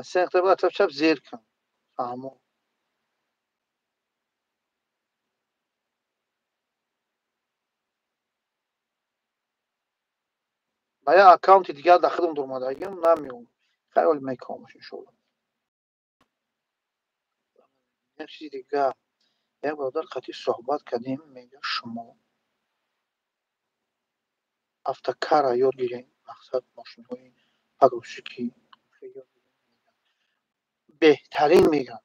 سن خدای بالا طرف چپ زیر کم فهمو با یه اکانت دیگر داخلم درمادگیم نمیام خیلی میکنمش انشالله یک چیز دیگه یک برادر قطعی صحبت کردیم میگه شما автокара یاد گیرین مقصد ماشین های پاگوشکی بهترین میگن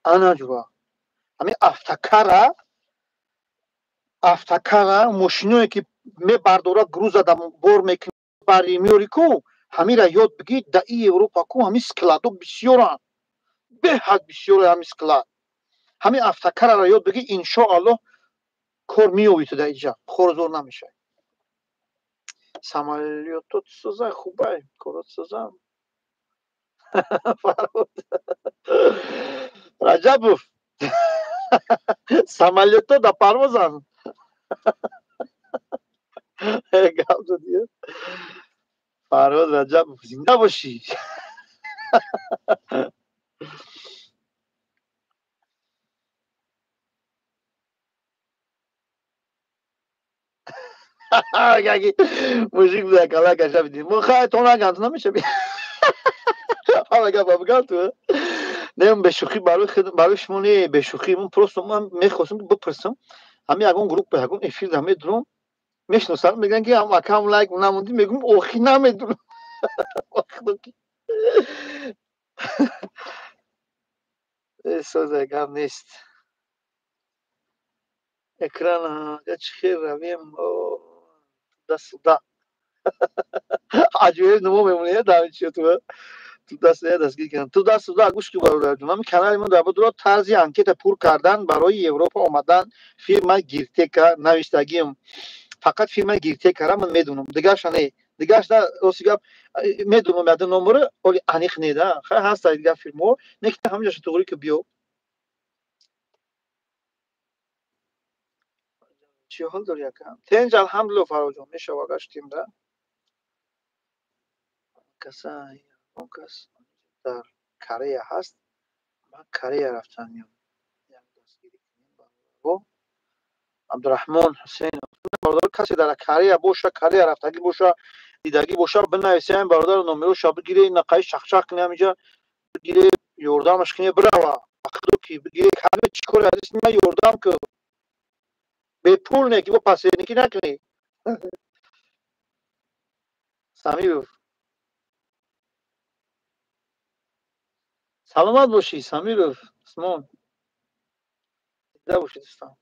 انا جورا همین автокара ماشینایی که می برداره گروز آدم بار میکنه باری میاری کو همین را یاد بگید در این اروپا کو همین سکلادو بسیارن به حد بسیار همین سکلاد همین автокара را یاد بگید ان شاء الله کار میوی تو در اینجا خورزور نمیشه самолетот соза хубай корот созам раҷабов самолетто да парвозам гап зодӣ парвоз раҷабов зинда бошӣ яки мужик буда кала каша бидӣ мо хай то нагам то намеша би ҳама гапа бигам ту нем бешӯхӣ барои шумо не бешӯхӣ ман просто ман мехостам бипурсам ҳами ягон группа ягон эфир дар медурам мешиносам мегӯянд ки ҳам акам лайк намудӣ мегӯям охи намедунам эҳсосе гап нест экрана чӣ хел равем дастуда аҷоиб нимо мемонӣ давичиёту ту дастуда дастгирӣ кардам ту дастуда гӯш ки бародарҷон ҳамин канали ман дар бодро тарзи анкета пур кардан барои европа омадан фирмаи гиртека навиштагиам фақат фирмаи гиртекара ман медонам дигарша не дигарш на рости гап медонам яда номро оли аниқ не да хай ҳаста дигар фирмаҳо не ки ҳамаҷаша туғрӣ ки биё чӣ ҳол дори якам тинҷ алҳамдулилла фароҷон мешава гаштем да каса اون کس در کره هست. من کره رفتم یعنی دستگیری کنیم عبدالرحمن حسین برادر کسی در کره باشه کره رفتگی باشه دیدگی باشه بنویسیم برادر نمرش بگیره نقای شخشق کنه همینجا بگیره یوردامش کنه بروا اخدو کی بگیره کله چیکار ازش من یوردام که به پول نه که با پسینکی نکنی سمیرов سلامت باشی سمیرов اسمان دیده باشی دوستان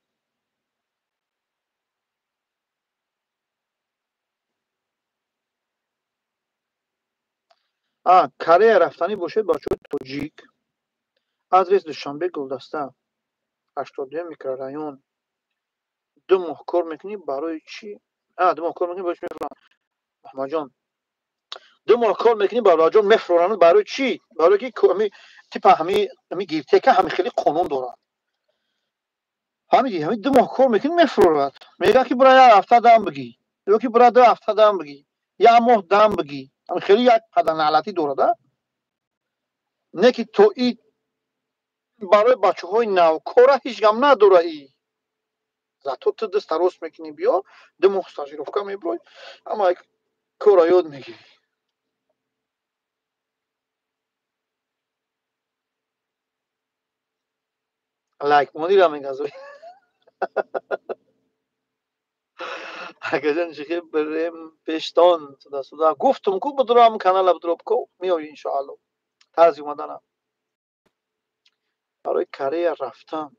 کره رفتنی باشه بچه توجیک آدرس دوشنبه گلدسته 82 میکرورایون 2 ماه کار میکنی برای چی 2 ماه کار میکنی باش میفرستم محمد جان 2 ماه کار میکنی برای جان میفرستم برای چی برای که همین تیپ همین گیرته که همین خیلی قانون داره همین 2 ماه کار میکنی میفرستم میگه که برای هفته دام بگی یا که برای 2 هفته دام بگی یا ماه دام بگی همین خیلی یک قدر نعلتی داره نه که تو این برای بچه‌های نو کار هیچ گم نداره ای зато تو دست راست میکنی بیا 2 ماه стажировка میبری اما کار یاد میگیری لایک مدیر میگذاری اگر چه بریم پشتان سودا گفتم کو بدرام کانال بدروب کو میای ان شاء الله تازی اومدن برای کره رفتن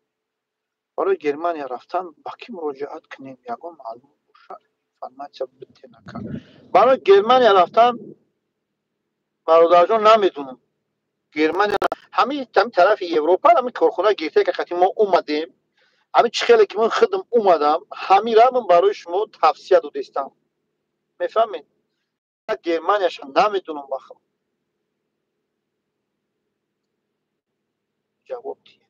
برای گرمانیا رفتن با کی مراجعت کنیم یگان معلوم باشه فرمایش بده نکن برای گرمانیا رفتن برادر جان نمیدونم گرمانیا همین طرف اروپا همین کارخونه گیرته که خاطی ما اومدیم همین خیلی که من خودم اومدم همین را من برای شما توصیه دادم میفهمید گرمانیاش نمیدونم بخوام جواب دید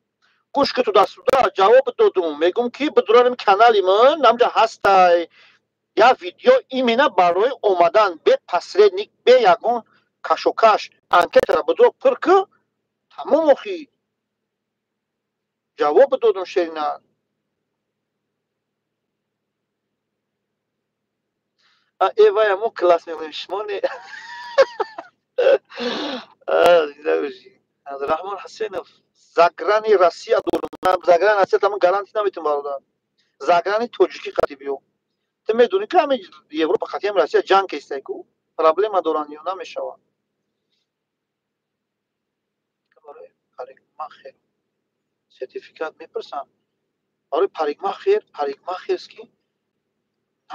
گوش که تو دست بوده جواب دادم میگم که بدرانم کانالی من نمجا هسته یا ویدیو ایمینه برای اومدن به پسرنیک به یگون کشوکش انکت را بدرو پر که تمام اخی جواب دادم شیرینه ایوای مو کلاس میگویم شما نه دیده باشی از رحمان حسینов زگرانی روسیه دارم زگرانی روسیه تمام گارانتی نمیتونم برادر زگرانی توجیکی قدی بیو تو میدونی که همین یوروپا خطی هم روسیه جنگ کشته کو پرابلم دارن یا نمیشه برای پریگماخر سرتیفیکات میپرسم برای پریگماخر است که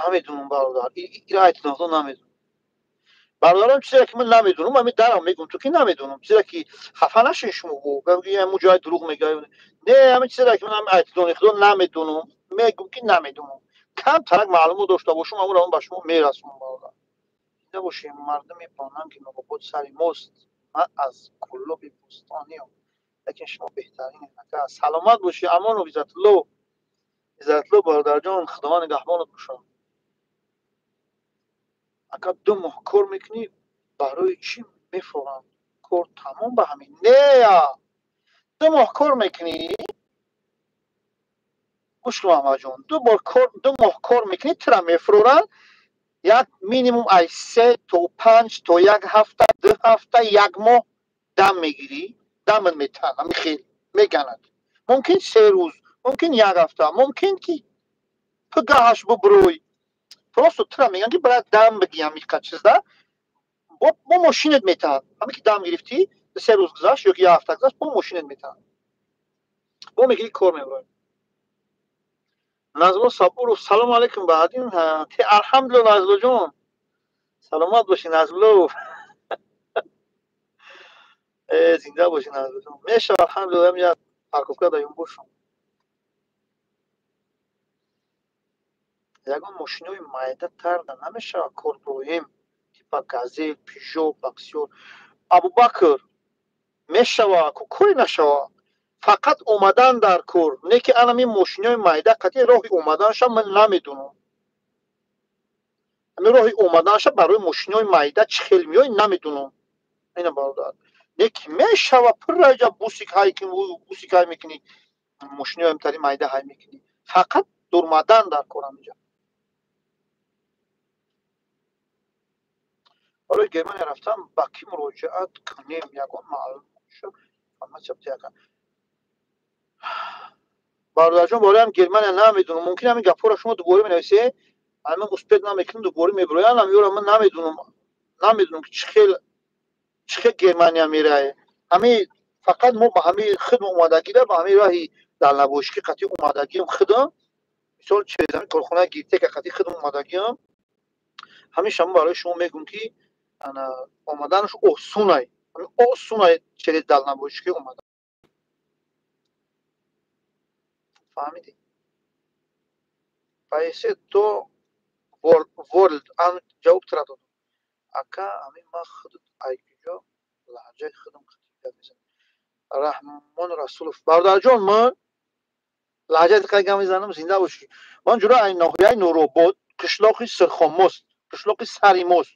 نمیدونم برادر این اطلاعات نمیدونم برادرم چیزی که من نمیدونم من درم میگم تو که نمیدونم چیزی که خفه نشین شما بگی مجاهد دروغ میگه نه همین چیزی که من هم اطلاعات نمیدونم میگم که نمیدونم کم ترک معلومات داشته باشم اون رو به شما میرسونم برادر دیده باشیم مردم میپانن که نوبت سری ماست من از کلوب بوستانی هم لیکن شما بهترین نکرد سلامت باشی امان و عزت لو برادر جان خداوند نگهبانت باشه اگر 2 ماه کار میکنی برای چی میفروغن کار تمام به همین نه 2 ماه کار میکنی گوش کن محمد جان 2 ماه کار میکنی ترا میفروغن یک مینیموم ای 3 تا 5 تا 1 هفته 2 هفته 1 ماه دم میگیری دم میتن همین خیلی میگند ممکن 3 روز ممکن 1 هفته ممکن که پگاهش ببروی просто ترا میگن که برای دم بگیم یک چیز با ماشینت میتن همین که دم گرفتی 3 روز گذشت یا 1 هفته گذشت با ماشینت میتن با میگی کار میبرن نازل صبور سلام علیکم بعدین الحمدلله نازل جون سلامت باشین نازل زنده باشین نازل جون میشه الحمدلله میاد پارکوفکا دایم باشم یگان ماشینای مایده تر نمیشه کار برویم تیپا گازل پیژو باکسیور ابوبکر میشوا کوی نشوا فقط اومدن در کور نه که الان این ماشینای مایده قطعی راهی اومدنش من نمیدونم همین راهی اومدنش برای ماشینای مایده چه خیلی میای نمیدونم اینا برادر یک میشوا پر راجع بوسیک های که بوسیک های میکنی ماشینی هم تری مایده های میکنی فقط دورمادن در کارم اینجا حالا گرمن رفتم با کی مراجعت کنیم یگان معلوم شد اما چه بتیکم برادر جان بالا هم گرمن نمیدونم ممکن همین گپا رو شما دوباره بنویسه من اسپید نمیکنم دوباره میبرویم هم یورا من نمیدونم که چه خیلی گرمانیا میره همین فقط ما با همین خدمت اومدگی در با همین راهی در نباشی قطعی اومدگی هم خدم مثال چیزی کارخونه گیته که قطعی خدمت اومدگی هم همین شما برای شما میگم که انا اومدنش آسونه همین آسونه چیزی در نباشی اومدن فهمیدی پس تو ورلد ان جواب ترا داد اکا همین ما خود ایجا لهجه خدم قطعی رحمان رسول برادر جان من لهجه قیگم میزنم زنده باشی من جورا این ناحیه نوروباد قشلاقی سرخاموس قشلاقی سریموس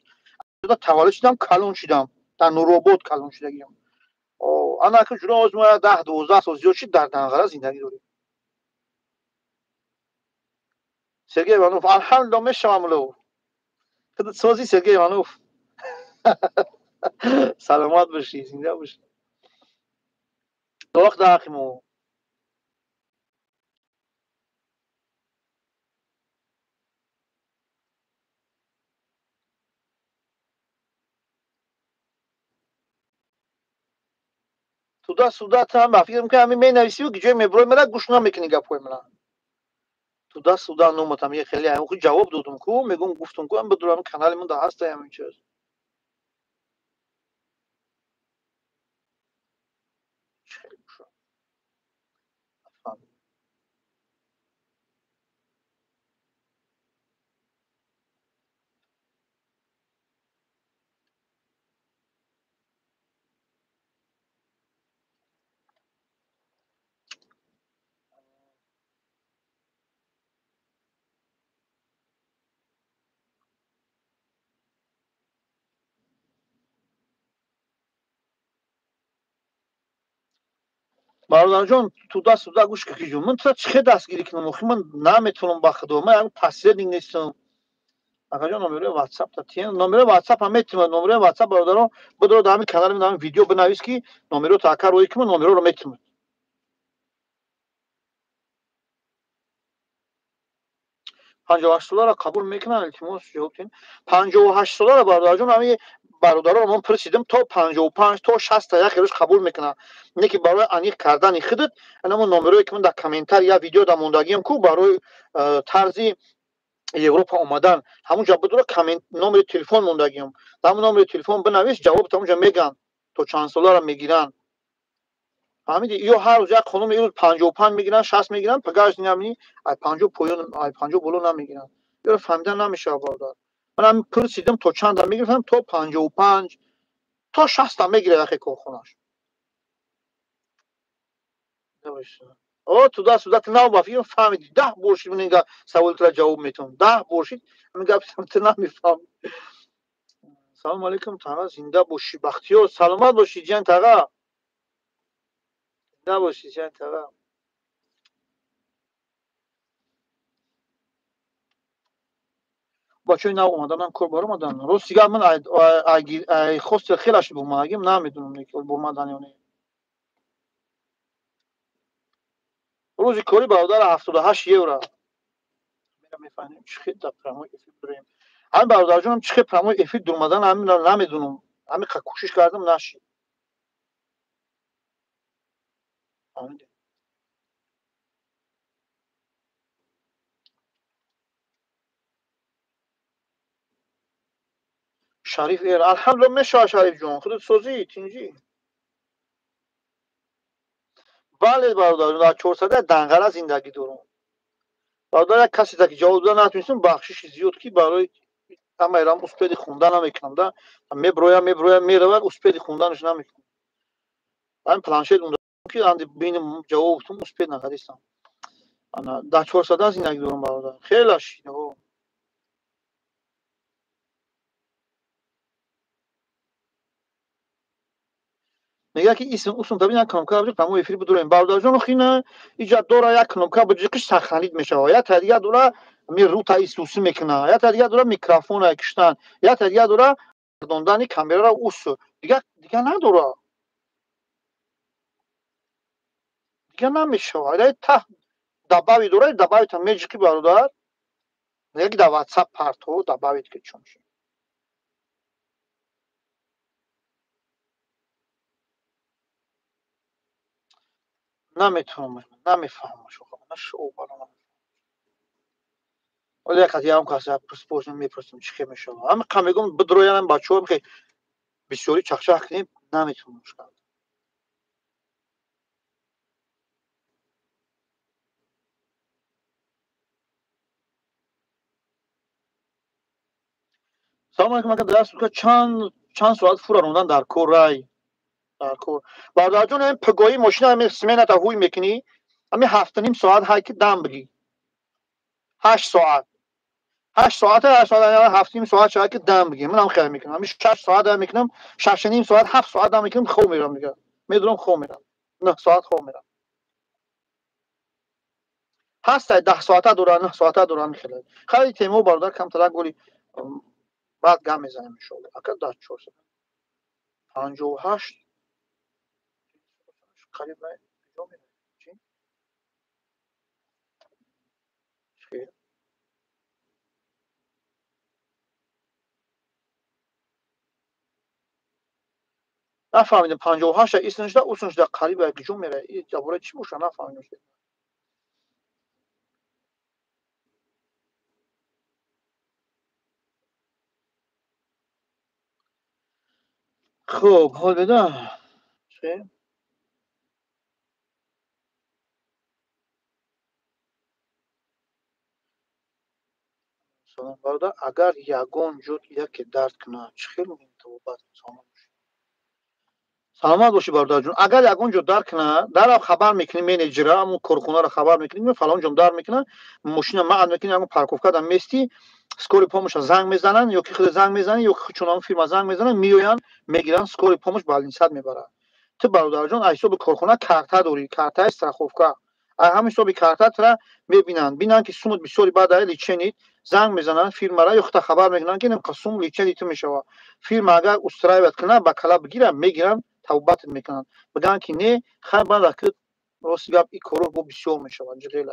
جدا تولد شدم کلون شدم در نوروباد کلون شدم انا که جورا از ما 10 12 سال زیاد شد در دنقره زندگی داریم سرگی ایوانوف الحمدلله میشم لو خودت سازی سرگی ایوانوف سلامت باشی زنده باشی وقت اخیمو سودا هم فکر میکنم همین می نویسی و گیجای میبروی مرا گوش نمیکنی گپوی مرا سودا نومتم یه خیلی همون خود جواب دادم کو میگم گفتم کو هم بدونم کانال من ده هست همین چیز خیلی خوشم برادر جان سودا گوش که جون من تو چه دستگیری کنم آخه من نمیتونم با خودم من پسیر نیستم آقا جان نمره واتساپ تا تین نمره واتساپ هم میتونم نمره واتساپ برادرم بدو در همین کانال من همین ویدیو بنویس کی نمره تا کار روی که من نمره رو میتونم $58 قبول میکنن التماس جواب تین $58 برادر جان همین برادران من پرسیدم تا 55 تا 60 تا یک روز قبول میکنن اینه که برای انیق کردن خودت انا من نمره که من در کامنتر یا ویدیو در موندگیم کو برای طرزی یوروپا اومدن همونجا بدون کامنت نمره تلفن موندگیم در همون نمره تلفن بنویس جواب تا اونجا میگن تو چند سالا رو میگیرن فهمیدی یا هر روز یک خانم یه روز 55 میگیرن 60 میگیرن پگاهش نمیبینی ای 50 پایون ای 50 بالا نمیگیرن یا فهمیدن نمیشه باردار من هم پرسیدم تو چند میگیرن تو 55 تا 60 میگیره اخی کارخونه‌اش نمیشه او تو دست نه وافی فهمیدی 10 برشی من اینجا سوال تو جواب میتونم 10 برشی میگم تو نمیفهم سلام علیکم تاغا زنده باشی بختیار سلامت باشی جان تاغا زنده باشی جان تاغا بچه‌ای نو اومدن کار بار اومدن روز دیگه من خواست خیلیش بوماگیم نمیدونم که بومدن یا نه روزی کاری برادر 78 یورو میگم میفهمیم چه خیلی در پرامای افی بریم همین برادر جونم چه پرامای افی دور اومدن همین نمیدونم همین کوشش کردم نشد همین شریف ایر الحمدلله میشه شریف جون خودت سوزی تینجی بله برادر در 400 دنگره زندگی دارم برادر یک کسی که جواب دادن نتونستم بخشش زیاد کی برای اما ایران اسپیدی خوندن نمیکنم دا میبرویم میروم اسپیدی خوندنش نمیکنم من پلانشیت اون که اند بین جواب تو اسپید نگریستم انا در 400 زندگی دارم برادر خیلیش میگه که اسم تبین یک کلمکا بجا تمام افری بدوریم بارداجون خینا ایجاد دورا یک کلمکا بجا که سخنید میشه یا تا دیگه دورا می رو تا ایسوسی میکنه یا تا دیگه دورا میکروفون اکشتن یا تا دیگه دورا گردوندن کامera را اوس دیگه نداره دیگه نمیشه ولی تا دباوی دوره دباوی تا میجی برادر یک دا واتساپ پارتو دباوید که چون نمیتونم نمیفهمم شو نشو برام ولی یک هم کاسه پرسپوزن میپرسم چی میشه اما میگم بدرویانم بچه‌ها که بسیاری چخچخ کنیم نمیتونم مشکل سلام علیکم اگر درست که چند ساعت فرا روندن در کورای در کور بعد جون این پگویی ماشین هم سمنه تا هوی میکنی همین هفت نیم ساعت های که دم بگی 8 ساعت 8 ساعت یعنی هفت نیم ساعت شاید که دم بگی من هم خیلی میکنم همین 6 ساعت دم میکنم 6 نیم ساعت 7 ساعت دم میکنم خو میرم دیگه میدونم خو میرم 9 ساعت خو میرم هست 10 ساعت دوران 9 ساعت دوران خیلی تیمو باردار کم تر گلی بعد گام میزنم ان شاء الله اگر داد شد 58 قریب به کجا میره چی چی نفهمیدم 58 ایستش ده اوسش ده قریب به کجا میره این جواب چی باشه نفهمیدم خب حال بده چی سلام برادر اگر یگان جود یک درد کنه چه خیلی مهم تو بعد سلامت باشی برادر جون اگر یگان جود درد کنه در خبر میکنی منیجر همون کارخونه رو خبر میکنی فلان جام دار میکنه ماشین ما عد میکنی همون پارکوفکا دم میستی سکوری پاموش زنگ میزنن یا کی خود زنگ میزنه یا چون فیلم زنگ میزنن میویان میگیرن سکوری پاموش بالینساد میبره تو برادر جون ایسو به کارخونه کارتا دوری کارتا استراخوفکا همین سو به کارتا ترا ببینن که سومت بسیاری بعد لیچنید زنگ میزنن فیلم را یخت خبر میکنن که نم قسم لیچنید تو میشه فیلم اگر استرایت کنه با کلا بگیرن میگیرن توبت میکنن بگن که نه خبر رکت راست گپ این کارو بو بسیار میشه جلیل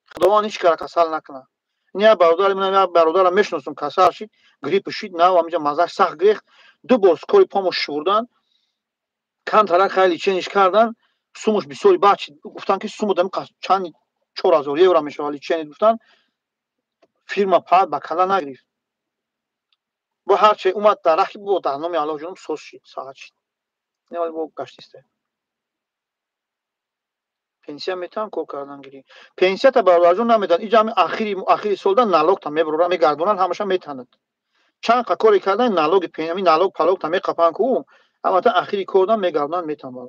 خداوند هیچ کار کسل نکنه نه برادر من برادرم میشناسم کسل شید گریپ شید نه همینجا مزاج سخت گرفت دو بار سکوری پامو شوردن کانترا خیلی چنج کردن سومش بسیاری بچ گفتن که سوم دم چند 4000 یورو میشه ولی چنج گفتن فیرما پاد با کلا نگرفت با هر چه اومد در رخی بود در نام الله جونم سوس شد ساعت شد نه ولی با گشتیسته پنسیا میتونم کار کردن گیری پنسیا تا برادرجون نمیدن اینجا هم اخیری سال دن نالوگ تا میبرن میگردونن همش میتونن چند کاری کردن نالوگ پنیامی نالوگ پالوگ تا میقپن کو اما تا اخیری کردن میگردونن میتونن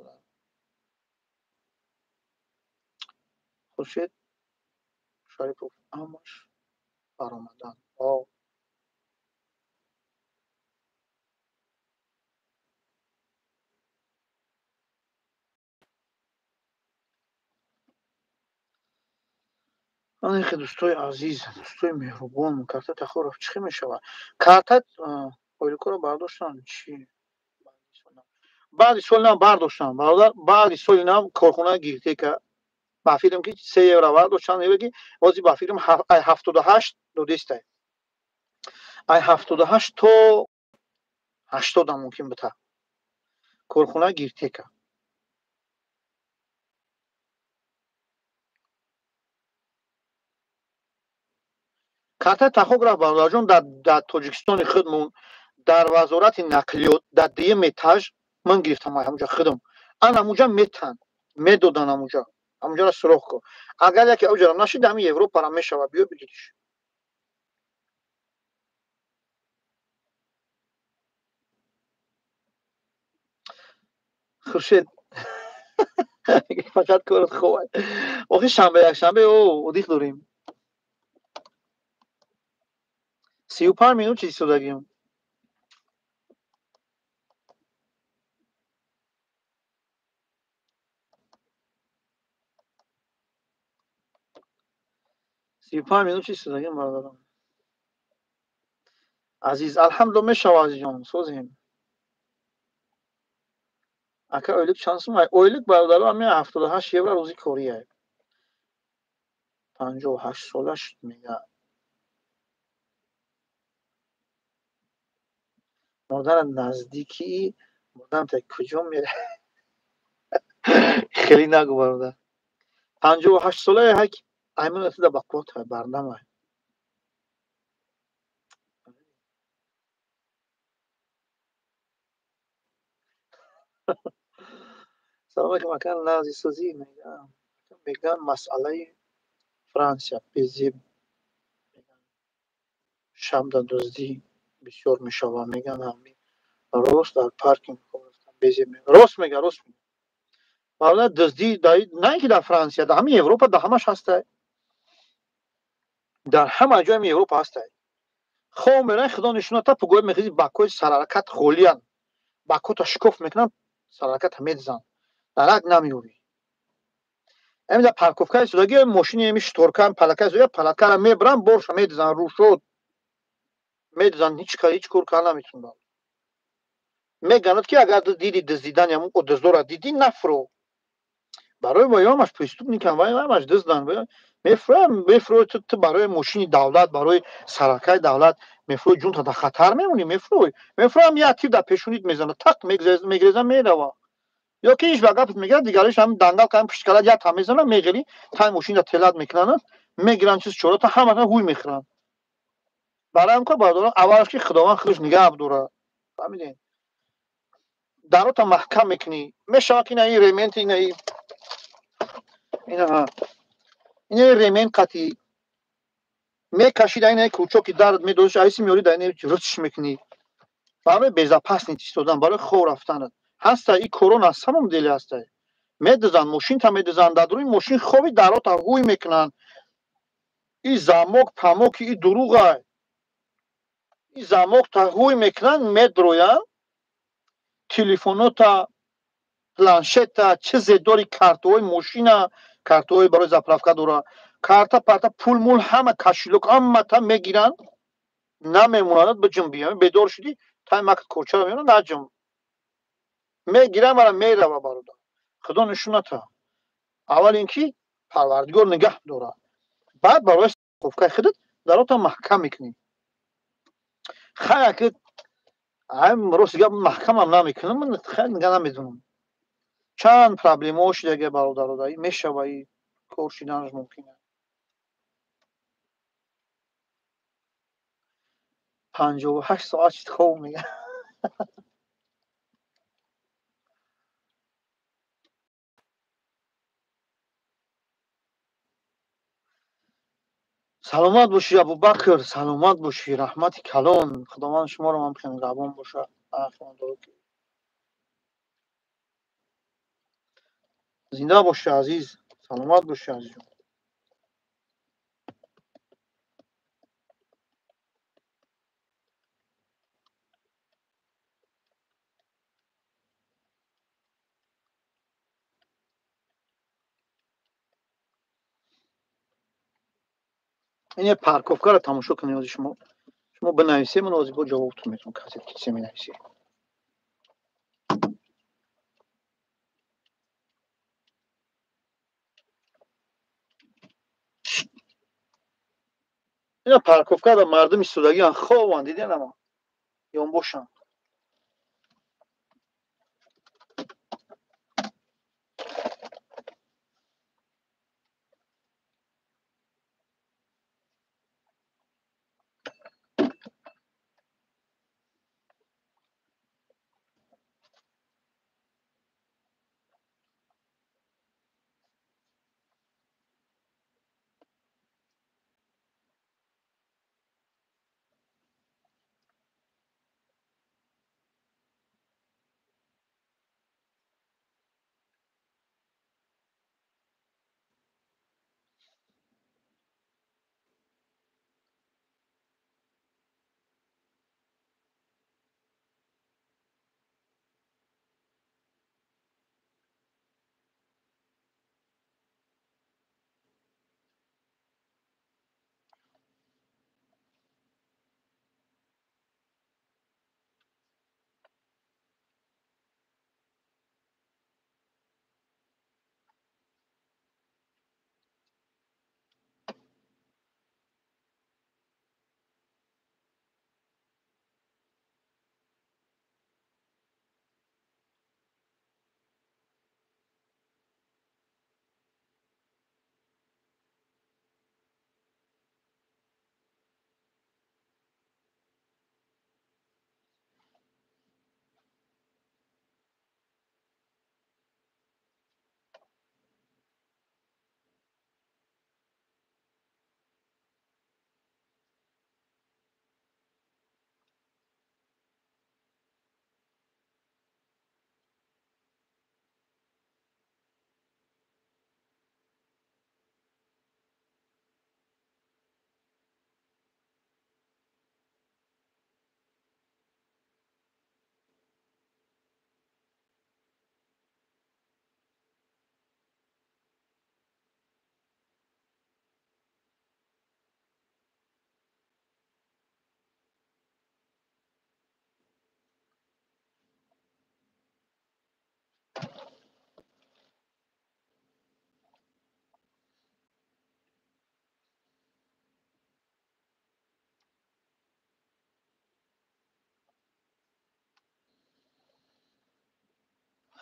خورشید شریف همش برآمدن خیلی دوستای عزیز دوستای مهربان کارت تخورف چی میشود کارت پایلوکو رو برداشتن چی بعد سال نام برداشتن برادر بعد سال نام کارخونه گیرته که با فیلم که 3 یورو برداشتن میگه بازی با فیلم 78 دو دسته ای 78 تو 80 هم ممکن بته کارخونه گیرته که کارت تخوگراف برادر جون در تاجیکستان خودمون در وزارت نقلیات در دیم اتاج من گرفتم همونجا خودم انا همونجا میتن میدادن همونجا را سراغ کن اگر یکی اوجا نشید همین اروپا را میشوه بیا بگیرش خورشید فقط کارت خوبه آخه شنبه یک شنبه او دیخ داریم 35 minut چیزی داریم 35 минут чӣ истодагӣ бародарам. Азиз, алҳамдулилла мешавад азизҷон, созем. Ака ойлик чанд сум? Ойлик бародарам ҳамин 78 евро рӯзи кория. 58 солаш мега. Модарам наздики, модарам та куҷо мере? Хеле нагу бародар. 58 солае ҳак аймон рафтида ба қот бардамай. Салом алейкум ака, назисозӣ мегӯям. Мегӯям масъалаи Франсия безеб шабда дуздӣ бисёр мешавад мегӯянд ҳамин рост дар паркинг безеб рост мегӯянд, рост мегӯянд. Бародар дуздӣ на ин ки дар Франсия, дар ҳамаи Европа дар ҳамаш ҳастай. Дар ҳама ҷои ҳамаи Европа ҳастай. Хоб меравӣ худо нишоната пугои мехӯзи бакҳои сарҳаракат холиянд. Бакҳота шикоф мекунанд, сарҳараката медизанд. Дарак намеёбӣ. Ҳамин дар парковкаи истодагӣ мошини ҳамин шторкаи палака истодагӣ, палакаро мебаранд, борша медизанд, рӯшод медизанд, ҳеҷ кор кардан наметавонанд. Мегӯянд ки агар диди дуздидан ям дуздора дидӣ нафурӯ. Барои ваёмаш преступникам, ваёмаш дузданд, мефурӯяд ту барои мошини давлат, барои саракаи давлат мефурӯи ҷунта дар хатар мемонӣ, мефурӯй. Мефурӯям як тир дар пешонит мезанад, так мегреза мерава. Ё ки иш ба гапат мегӯяд, дигариш ҳамин дангал кардин пушти калад як там мезанад, меғирӣ, тайми мошинро телат мекунанд, мегиранд чиз чорота ҳамаро ҳуй мехӯранд. Барои ҳамин кор бародарон, аввалаш ки худованд худаш нигаҳ дорад. Фаҳмидед? Дарота маҳкам мекунӣ. Мешавад ки ин ремонти ин ремонт қатӣ мекашӣ дар ин кӯчоки дард медозиш, айси меёрӣ дар ин рӯчиш мекунӣ. Барои безопасность истодан, барои хоб рафтанат. Ҳаста ин корон аз самом деле ҳастай. Медузанд, мошинта медузанд, дар дуруни мошин хоби дарота ҳуй мекунанд. Ин замок, памоки ин дуруға. Ин замокта ҳуй мекунанд, медроянд. Телефонота, планшета, чизе дори картаҳои мошина, картаҳои барои заправка дора. Карта, парта, пул, мул ҳама кошелёк ҳамата мегиранд. Намемонад биҷунбӣ. Бедор шудӣ, таймак кочаро меёранд, наҷум. Мегиранд, мара мерава бародар. Худо нишоната. Аввал ин ки Парвардигор нигаҳ дорад. Баъд барои парковкаи худат дарота маҳкам мекунӣ. Хай ки рости гап маҳкамам намекунам, ман хеле нигаҳ намедонам. Чанд проблемаҳо шудаги бародарода, мешавад ин кор шуданаш мумкин аст. 58 соат хоб мегӯям. саломат бошӣ Абубакр, саломат бошӣ, раҳмати калон. Худованд шуморо меҳрабон бошад. зинда бошӣ азиз, саломат бошӣ азизҷон. ин парковкаро тамошо кунед шумо. Шумо бинависед, ман озибо ҷавобтон метавонам касед ки чӣ менависед. ин парковка мардум истодагианд, хобанд, диденама ёнбошанд.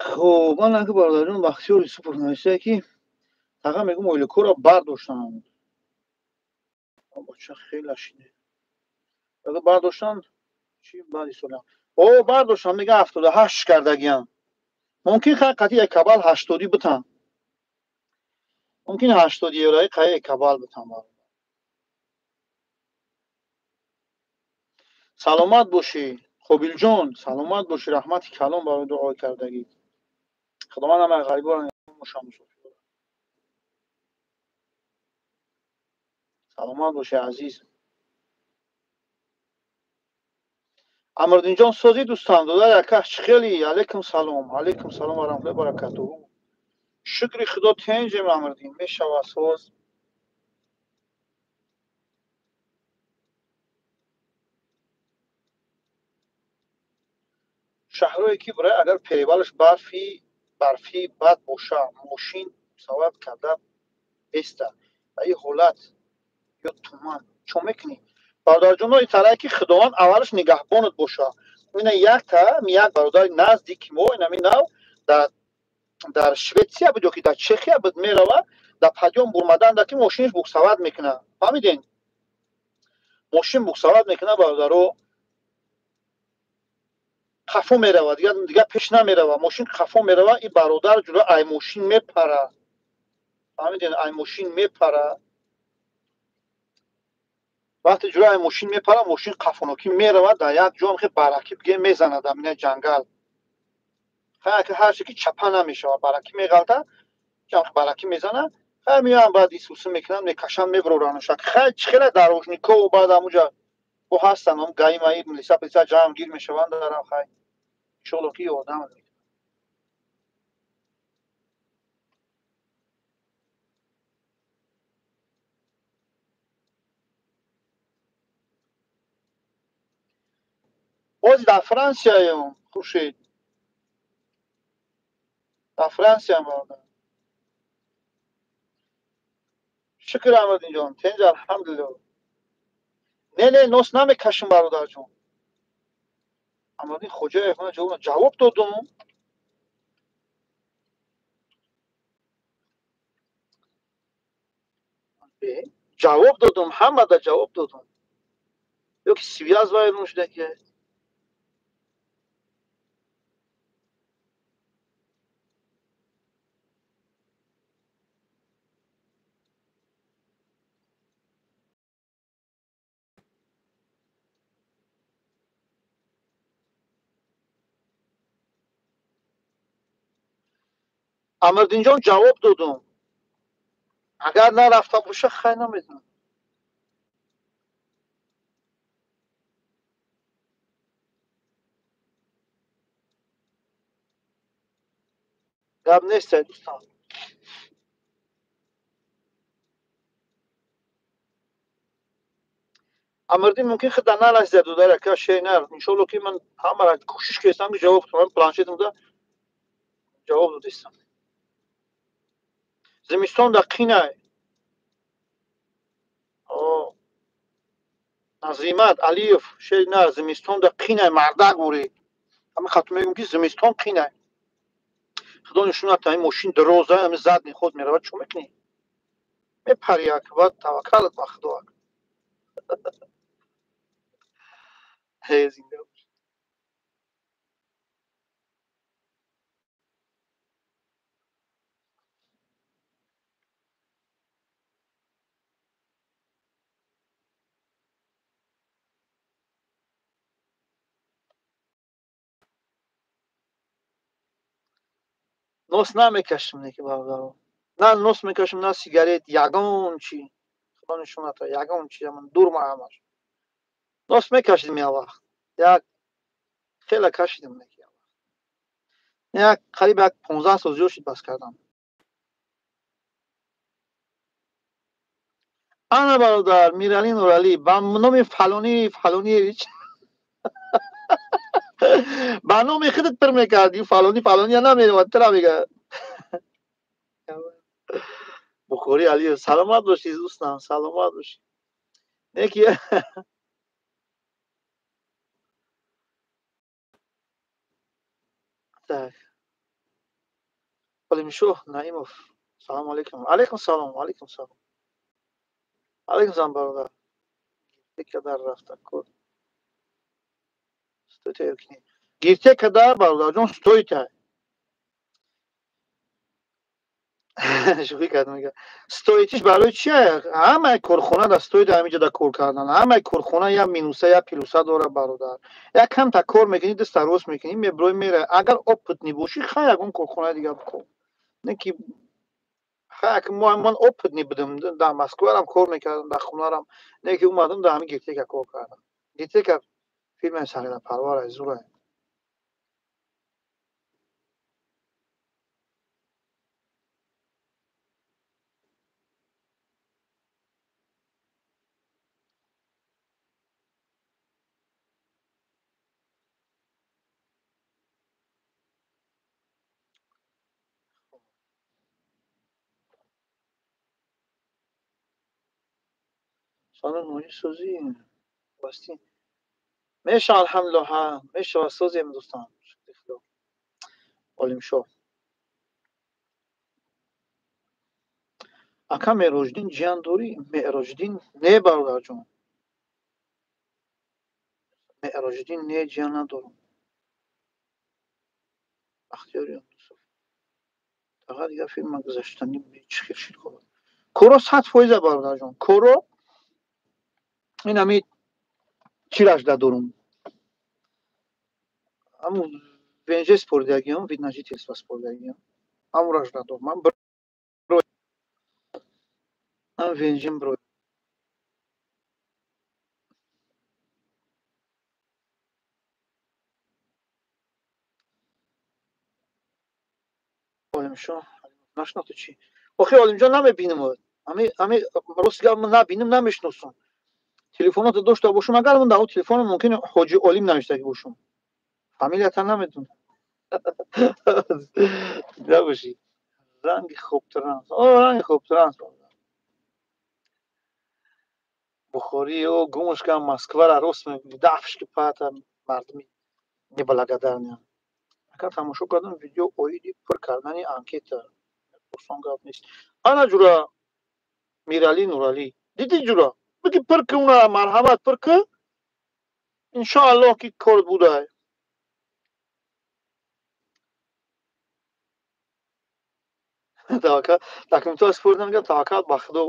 خب من اگه برادران بختیار یوسف نوشته که تقا میگم اویلکو را برداشتن. بچه خیلی لشینه. اگه برداشتن چی بعدی سولا او برداشتن میگه 78 کردگیان. ممکن خیلی قطعی یک کبال 80 بتن. ممکن 80 یورای قطعی یک کبال بتن. سلامت باشی خوبیل جان، سلامت باشی، رحمت کلام برای دعا کردگی. خداوند همه غریبان مشامل شد. سلامت باشی عزیز. امردین جان سازی دوستان دادر یکش خیلی علیکم سلام و رحمت الله و برکاته. شکر خدا تنجم امردین میشوه ساز. شهرهایی که برای اگر پیوالش برفی بد باشه ماشین سوار کرده بیسته و این حالت یا تومان چون میکنی برادر جون این طرحی که خداوند اولش نگهبانت باشه. این یک تا یک برادر نزدیک ما این نو در شویتسیا بود که در چخیا بود میروه در پدیام برمدن در که ماشینش بوکسواد میکنه فهمیدین ماشین بوکسواد میکنه برادرو خفا میروه دیگه پیش نمیروه ماشین خفا میروه این برادر جلو ای ماشین میپره فهمیدین ای ماشین میپره وقتی جلو ای ماشین میپره ماشین قفونکی میروه در یک جا هم خیلی برکی بگه میزنه در این جنگل خیلی که هر چی که چپه نمیشه برکی میغلطه که برکی میزنه خیلی میان بعد ایسوسو میکنن میکشن میبرورنش خیلی دروژنیکو و بعد همونجا او هستن هم گاهی مایی لیسا پیسا جمع گیر میشوند دارم خیلی شلوکی آدم باز در فرانسیا هم خوشید در فرانسیا هم بردن شکر احمد اینجا تنج الحمدلله نه نوست نمیکشم برادر جون اما این خوجه اخوان جواب دادم جواب دادم همه در جواب دادم یکی سیوی از وای نوشده که امردین جان جواب دادم اگر نرفته باشه خیلی نمیدونم گب نیست دوستان امردین ممکن خود در نالش زد داره که شینر انشالله که من همه را کوشش کردم که جواب کنم پلانشیتم ده جواب دادستم زمستان در قینه نظیمت علیف شینر زمستان در قینه مردک بوری همه خطمه میگم که زمستان قینه خدا نشونت تا این ماشین درازه همه زد خود میرود چون میکنی میپری اکبر توکلت به خدا هیزینده نوس نمیکشم نه که برادرم نه نوس میکشم نه سیگارت یگان چی خدا نشونت تا یگان چی من دور ما همش نوس میکشیدم یا وقت یک خیلی کشیدم نه یک قریب یک 15 سال زیاد شد بس کردم انا برادر میرالی نورالی با نام فلانی هیچ با نام خودت پر میکردی فلانی یا نمیره ترا میگه بخوری علی سلامت باشی دوستان سلامت باشی یکی Олимшоҳ Наимов. Салому алейкум. Алейкум салом. Алейкум салом. Алейкум салом бародар. Кадар рафта кор. Стоите ёкини. Гирте кадар бародарҷон стоите. Шӯхӣ кардам мегӯям. Стоитиш барои чие? Ҳамаи корхона дар стоида ҳаминҷода кор кардан. Ҳамаи корхона я минуса я плюса дорад бародар. Якамта кор мекунӣ, диста рост мекунӣ, меброи меравӣ. Агар опытни бошӣ, хай ягон корхонаи дига бикор. Не ки хай ман опытни будам. Дар Москварам кор мекардам, дар хонарам. Не ки омадам дар ҳамин Гиртека кор кардам. Гиртека фирмаи саридаparvar зура. Салон моҳисозӣ басти мешавад алҳамдулиллоҳ. Ҳа мешавад созем дӯстон. Олимшоҳ ака Мероҷдин ҷиян дорӣ? Мероҷдин не бародарҷон. Мероҷдин не ҷиян надорам. Бахтиёр Юнусов. Фақат як фирма гузаштанӣ чӣ хел шид хобад. Коро 100% бародарҷон. Коро ин ҳами чирашда дорум. Ҳамун венже спордагиам, видно жительство спордагиам. Ҳамурашда дорум. Ман бро. Ман венжем бро. Олимшоҳ нашнохта чӣ? Охи Олимҷон намебинам. Ҳами рост гап набинам, намешносам. Телефонота дошта бошам, агар ман дар он телефонам мумкин Ҳоҷи Олим навиштагӣ бошам. Фамилията намедонам. Набошӣ. Ранги хобтранс. Ранги хобтранс. Бухорӣ гумушка Москвара рост мегӯӣ. Дафшки пата мардми неблагодарня. Ака тамошо кардам видео оиди пур кардани анкета. Осон гап нест. Ана ҷура Миралӣ Нуралӣ. Диди ҷура? Биги пур кӣ уна марҳамат пур кӣ? Иншоаллоҳ ки кор будай. Таваккал. Документҳои спорт мегӯяд таваккал ба Худо.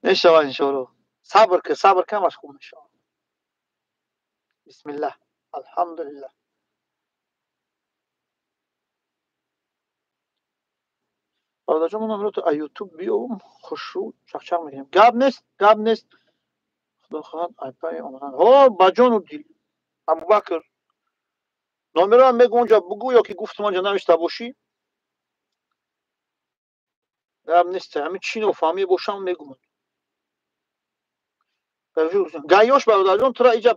Мешавад иншоаллоҳ. Сабр камаш хуб мешавад. Бисмиллаҳ. Алҳамдулиллаҳ. Бародарҷон ман амрӯз аз YouTube биём хушрӯ чақчақ мекунем. Гап нест. Худо хоҳад айпаи омадан. Баҷону дил. Абубакр. Номероам мегӯ онҷа бугӯ ё ки гуфтам онҷа навишта бошӣ. Гап нест. Ҳамин чӣ нофаҳмӣ бошам мегӯм. Гайёш бародарҷон тура иҷа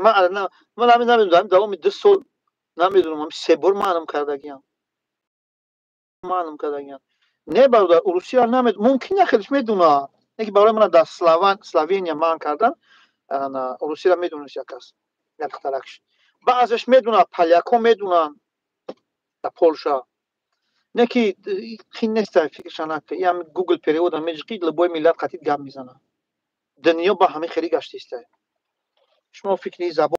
ман ҳамин намедонам давоми 2 сол намедонам ҳамин 3 бор маълум кардагиам. Не бародар урусиро намед мумкин яхелиш медонад. Не ки барои ман дар Словения маълум кардан урусиро медонист як кас. Як хатаракш. Баъзеш медонад, поляко медонанд дар Полша. Не ки хин нест фикрша накӣ. Ин ҳамин Google перевода меҷиқӣ любой миллат қатъи гап мезанад. Дунё ба ҳамин хеле гаштааст. шумо фикри забон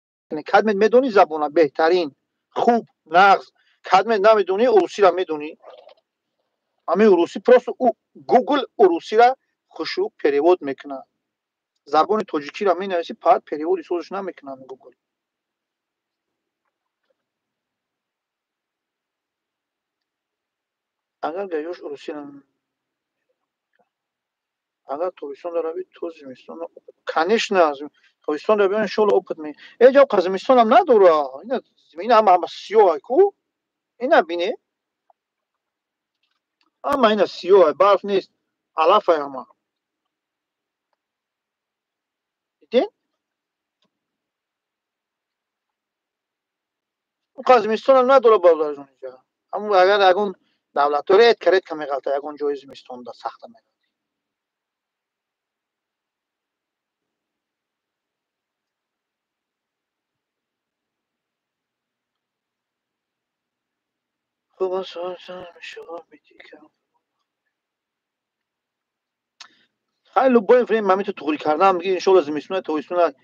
кадмет медонӣ забона беҳтарин хуб нағз кадмет намедонӣ урусиро медонӣ. Ҳамин урусӣ просто Google урусиро хушрӯ перевод мекунад. Забони тоҷикиро менависӣ, фақат переводи созиш намекунад Google. Агар гайёш урусиро агар тобистон равӣ то зимистон конечно тобистон равӣ иншоаллоҳ опыт ме эҷа зимистонам надорад. Ина ҳама сиёҳе ку. Ина бинӣ ҳама ина сиёҳе барф нест алафе ҳама. дидин зимистонам надорад бародарҷон инҷа. Ҳамун агар ягон давлато редка меғалта ягон ҷои зимистонда сахта меғалта. خیلی با فریم من تو توری کردم میگه ان شاء الله زمستون تویستون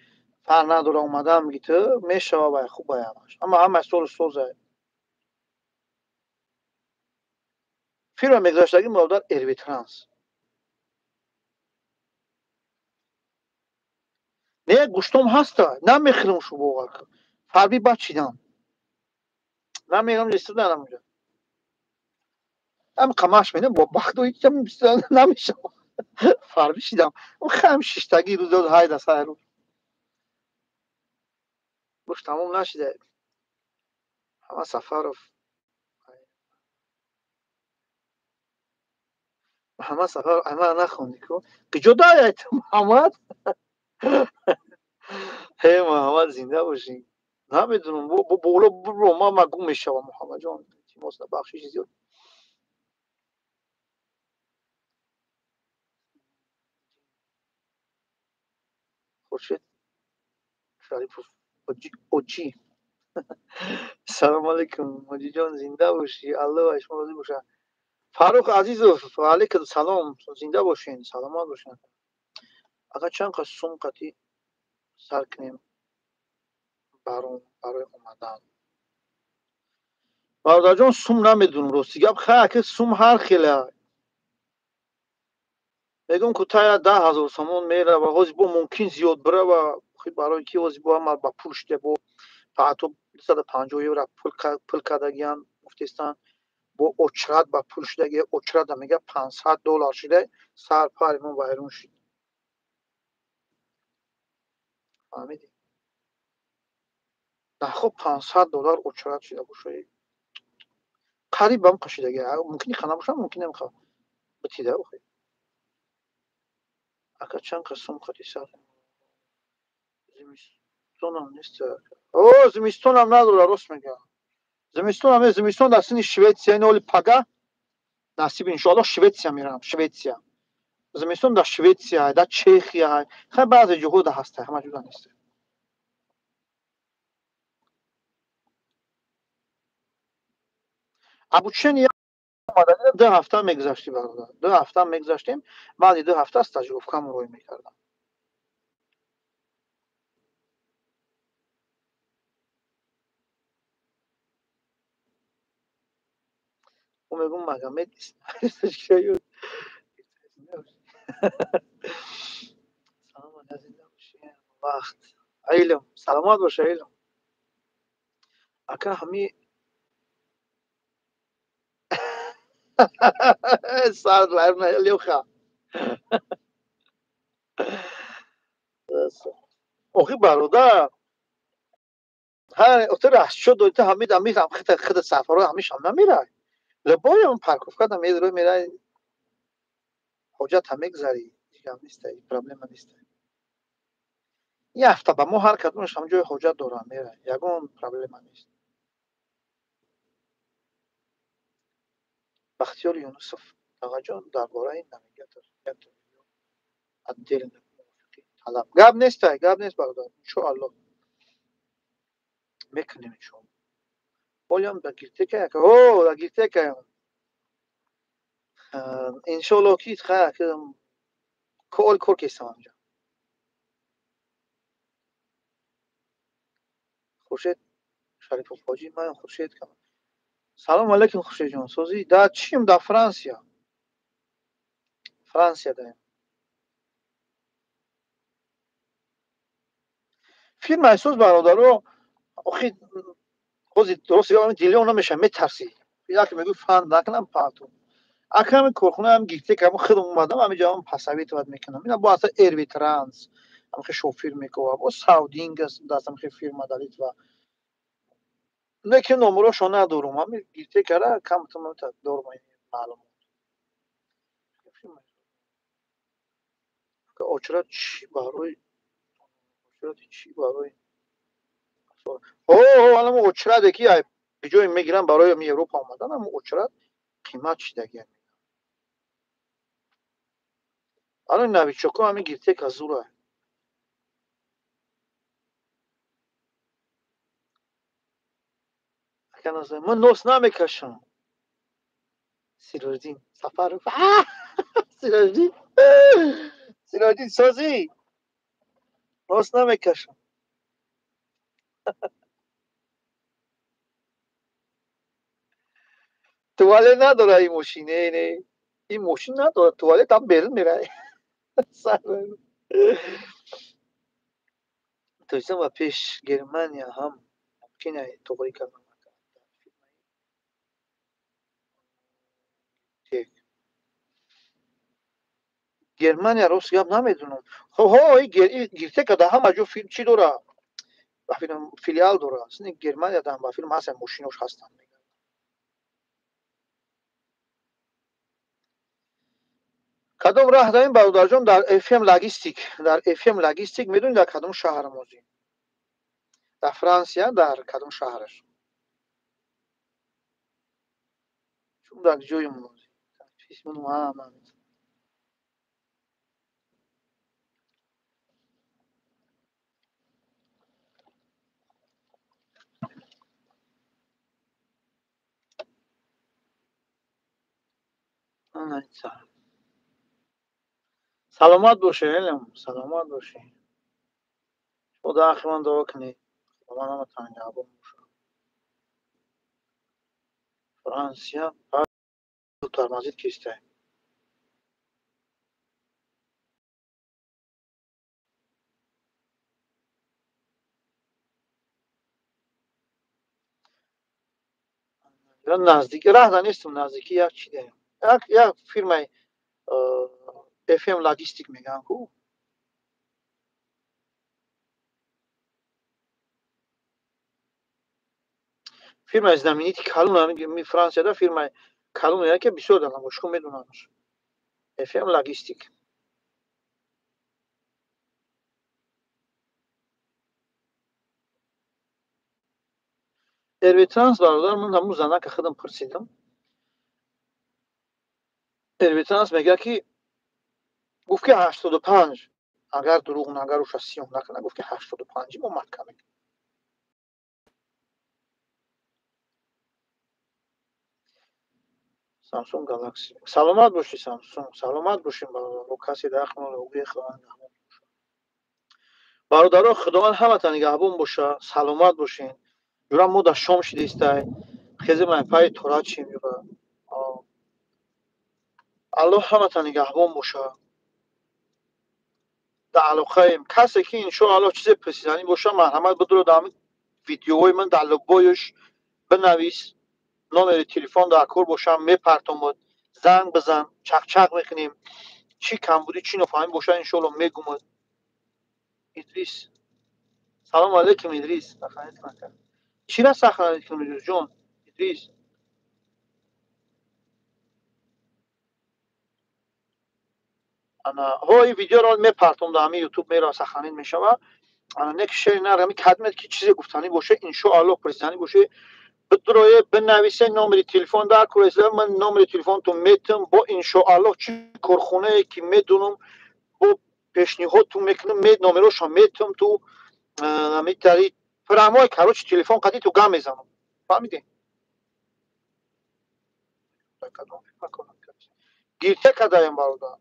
فرق نداره اومدم میگه تو میشه و خوب باید اما همه سال سوزه فیلم میگذاشتگی مولدار اروی ترانس نه گوشتم هستا نمیخرم شو بوغا فربی بچیدم نمیگم لیست دارم اونجا هم قماش میدم با بخت و یکم نمیشه فربی شیدم اون خم شیشتگی روز دو های دست رو گوش تموم نشده همه سفر رو همه سفر همه نخوندی که جدا ایت محمد هی محمد زنده باشین نمیدونم بولا برو ما مگو میشه محمد جان تیموس بخشی زیاد خورشید شریف اوچی سلام علیکم ماجی جان زنده باشی الله و شما راضی باشه فاروق عزیز و علیکم سلام زنده باشین سلامت باشین اگر چند قسم قطعی سر کنیم برای اومدن برادر جان سوم نمیدونم راستی گپ خیلی سوم هر خیلی میگم که تا 10,000 سومون میره و حاضر با ممکن زیاد بره و خیلی برای کی حاضر با ما با پولش با فقط 250 یورو پول کردگیان گفتستان با اچرت با پولش دیگه اچرت میگه $500 شده سر پای من وایرون شد فهمیدی نه خب $500 اچرت شده باشه قریب هم قشیدگی ممکنی خنا باشه ممکن نمیخواد بتیده بخیر اگه چند قسم خودی سر زمستون هم نیست او زمستون هم نداره راست میگه زمستون در سین شویتسیا این اولی پگه نصیب انشاءالله شویتسیا میرم شویتسیا زمستون در شویتسیا در چخیا خیلی بعضی جهود هسته همه جودا نیست ابوچن یا اومدن 2 هفته میگذشتی برادر 2 هفته میگذشتیم بعد 2 هفته است تجربه کم روی میکردم و میگم مگه نیست سلام علیکم وقت علم سلامت باشه علم اکا همی سر لعب نه خا اخی برادر ها اتر راست شد و همی دمی هم خد سفر رو همیشه هم نمیره لبای اون پارکوف کردم یه رو میره حاجت هم میگذری دیگه هم نیست پرابلم نیست یه هفته با ما هر کدومش هم جای حاجت دارم میره یگون پرابلم نیست بختیار یونسف آقا جان درباره این نمیگه دل طلب گاب نیست برادر ان شاء الله میکنیم شما Vogliamo da Girteka oh da Girteka ان شاء الله کیت خا که کل کور کیسم اونجا خورشید شریف فاجی من خورشید کم سلام علیکم خورشید جان سوزی دا چیم دا فرانسیا دا فیلم اساس برادرو اخی خوزی درست یا دیلیون نمیشه میترسی یا که میگو فان نکنم پاتو اکرم کورخونه هم گیفته که خودم اومدم همینجا هم پسوی تو میکنم اینا با اصلا ایروی ترانس هم که شوفیر میکنم با ساودینگ دستم که فیلم دارید و lekin nomerashو ندارم همین گیفته کرده کم تو دارم این معلومات که اچرا چی برای اوه الان اچرا دکی به جای میگیرم برای می اروپا اومدن اما اچرا قیمت چی دیگه الان نویچوکو همین گیفته که زوره من نوس نمیکشم سیراجدین سفر سیراجدین سیراجدین سازی راست نمیکشم. توالت نداره این ماشین. نه این ماشین نداره توالت، هم بیرون میره. تویسم و پیش گرمانیا هم ممکنه توقعی کنم. گرمانیا روس گپ نمیدونم. خب های گرته که همه جو فیلم چی داره؟ و فیلم فیلیال داره. اصلا گرمانیا هم با فیلم هستن ماشینوش هستن. کدوم راه داریم برادر جان؟ در افم لاجستیک. در افم لاجستیک میدونید در کدوم شهر موزی؟ در فرانسه در کدوم شهرش؟ چون در جوی موزی. اسم ما سلامت باشه علم. سلامت باشه. خدا اخوان دعا کنی. خدا من تنگ عبام باشه. فرانسیا دکتر مجید کیسته؟ یا نزدیک راه نیستم. نزدیکی یک چی داریم. یک فیرمای افم لاجستیک میگن کو. فیرمای знамениті کالون می فرانسیادا فیرمای کالون که بسیار دارم باشکو میدونمش. افم لاجستیک. ارویترانس برادر من همون زنه که خودم پرسیدم. ارویترانس میگه که گفت که 85 اگر دروغ نگه روش از 30 نکنه گفت که 85 ما مکه میگه. سامسونگ گالاکسی. سلامت باشی سامسونگ. سلامت باشین برادر. کسی داخل رو بخوان. برادران خداوند همتون نگهبان باشه. سلامت باشین. جورا ما در شام شده استای. خیلی من پای تورات چیم یورا. الله همتون نگهبان باشه. در علاقه کسی که ان شاء الله چیز پرسیدنی باشه مرحمت بدرو دام ویدیوهای من در لوگویش بنویس. نمره تلفن در کار باشم میپرتم زنگ بزن چق چق میکنیم. چی کم بودی چی نفهمی باشه ان شاء الله میگم. ادریس سلام علیکم ادریس. تخیل نکرد. چی را سخن کنید جون ادریس؟ انا های ویدیو را میپرتم در یوتیوب میرا سخنین میشوه. انا نک شیر نرمی کدمت که چیزی گفتنی باشه ان شاء الله پرسیدنی باشه بدروی بنویسه نمره تلفن در کورس من نمره تلفن تو میتم با ان شاء الله چی کارخونه که میدونم با پیشنهاد تو میکنم نمرهشو میتم تو میتاری فراموی کاروچ تلفن قدی تو گام میزنم. فهمیدی؟ گیرته کدایم برادر.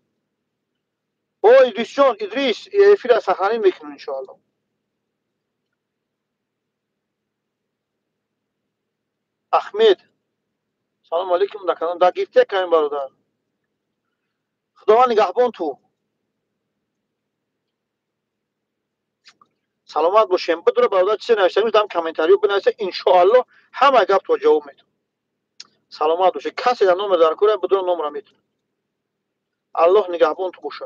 او ادریس جون ادریس افیر سخنی میکنم ان شاء الله. احمد سلام علیکم دکانم دا گیرته کدایم برادر. خداوند نگهبان تو. سلامت باشیم. بدر برادر چه نوشته میدم کامنتاریو بنویسه ان شاء الله همه گپ تو جواب میدم. سلامت باشه. کسی در نام در کوره بدون نمره میتونه. الله نگهبان تو باشه.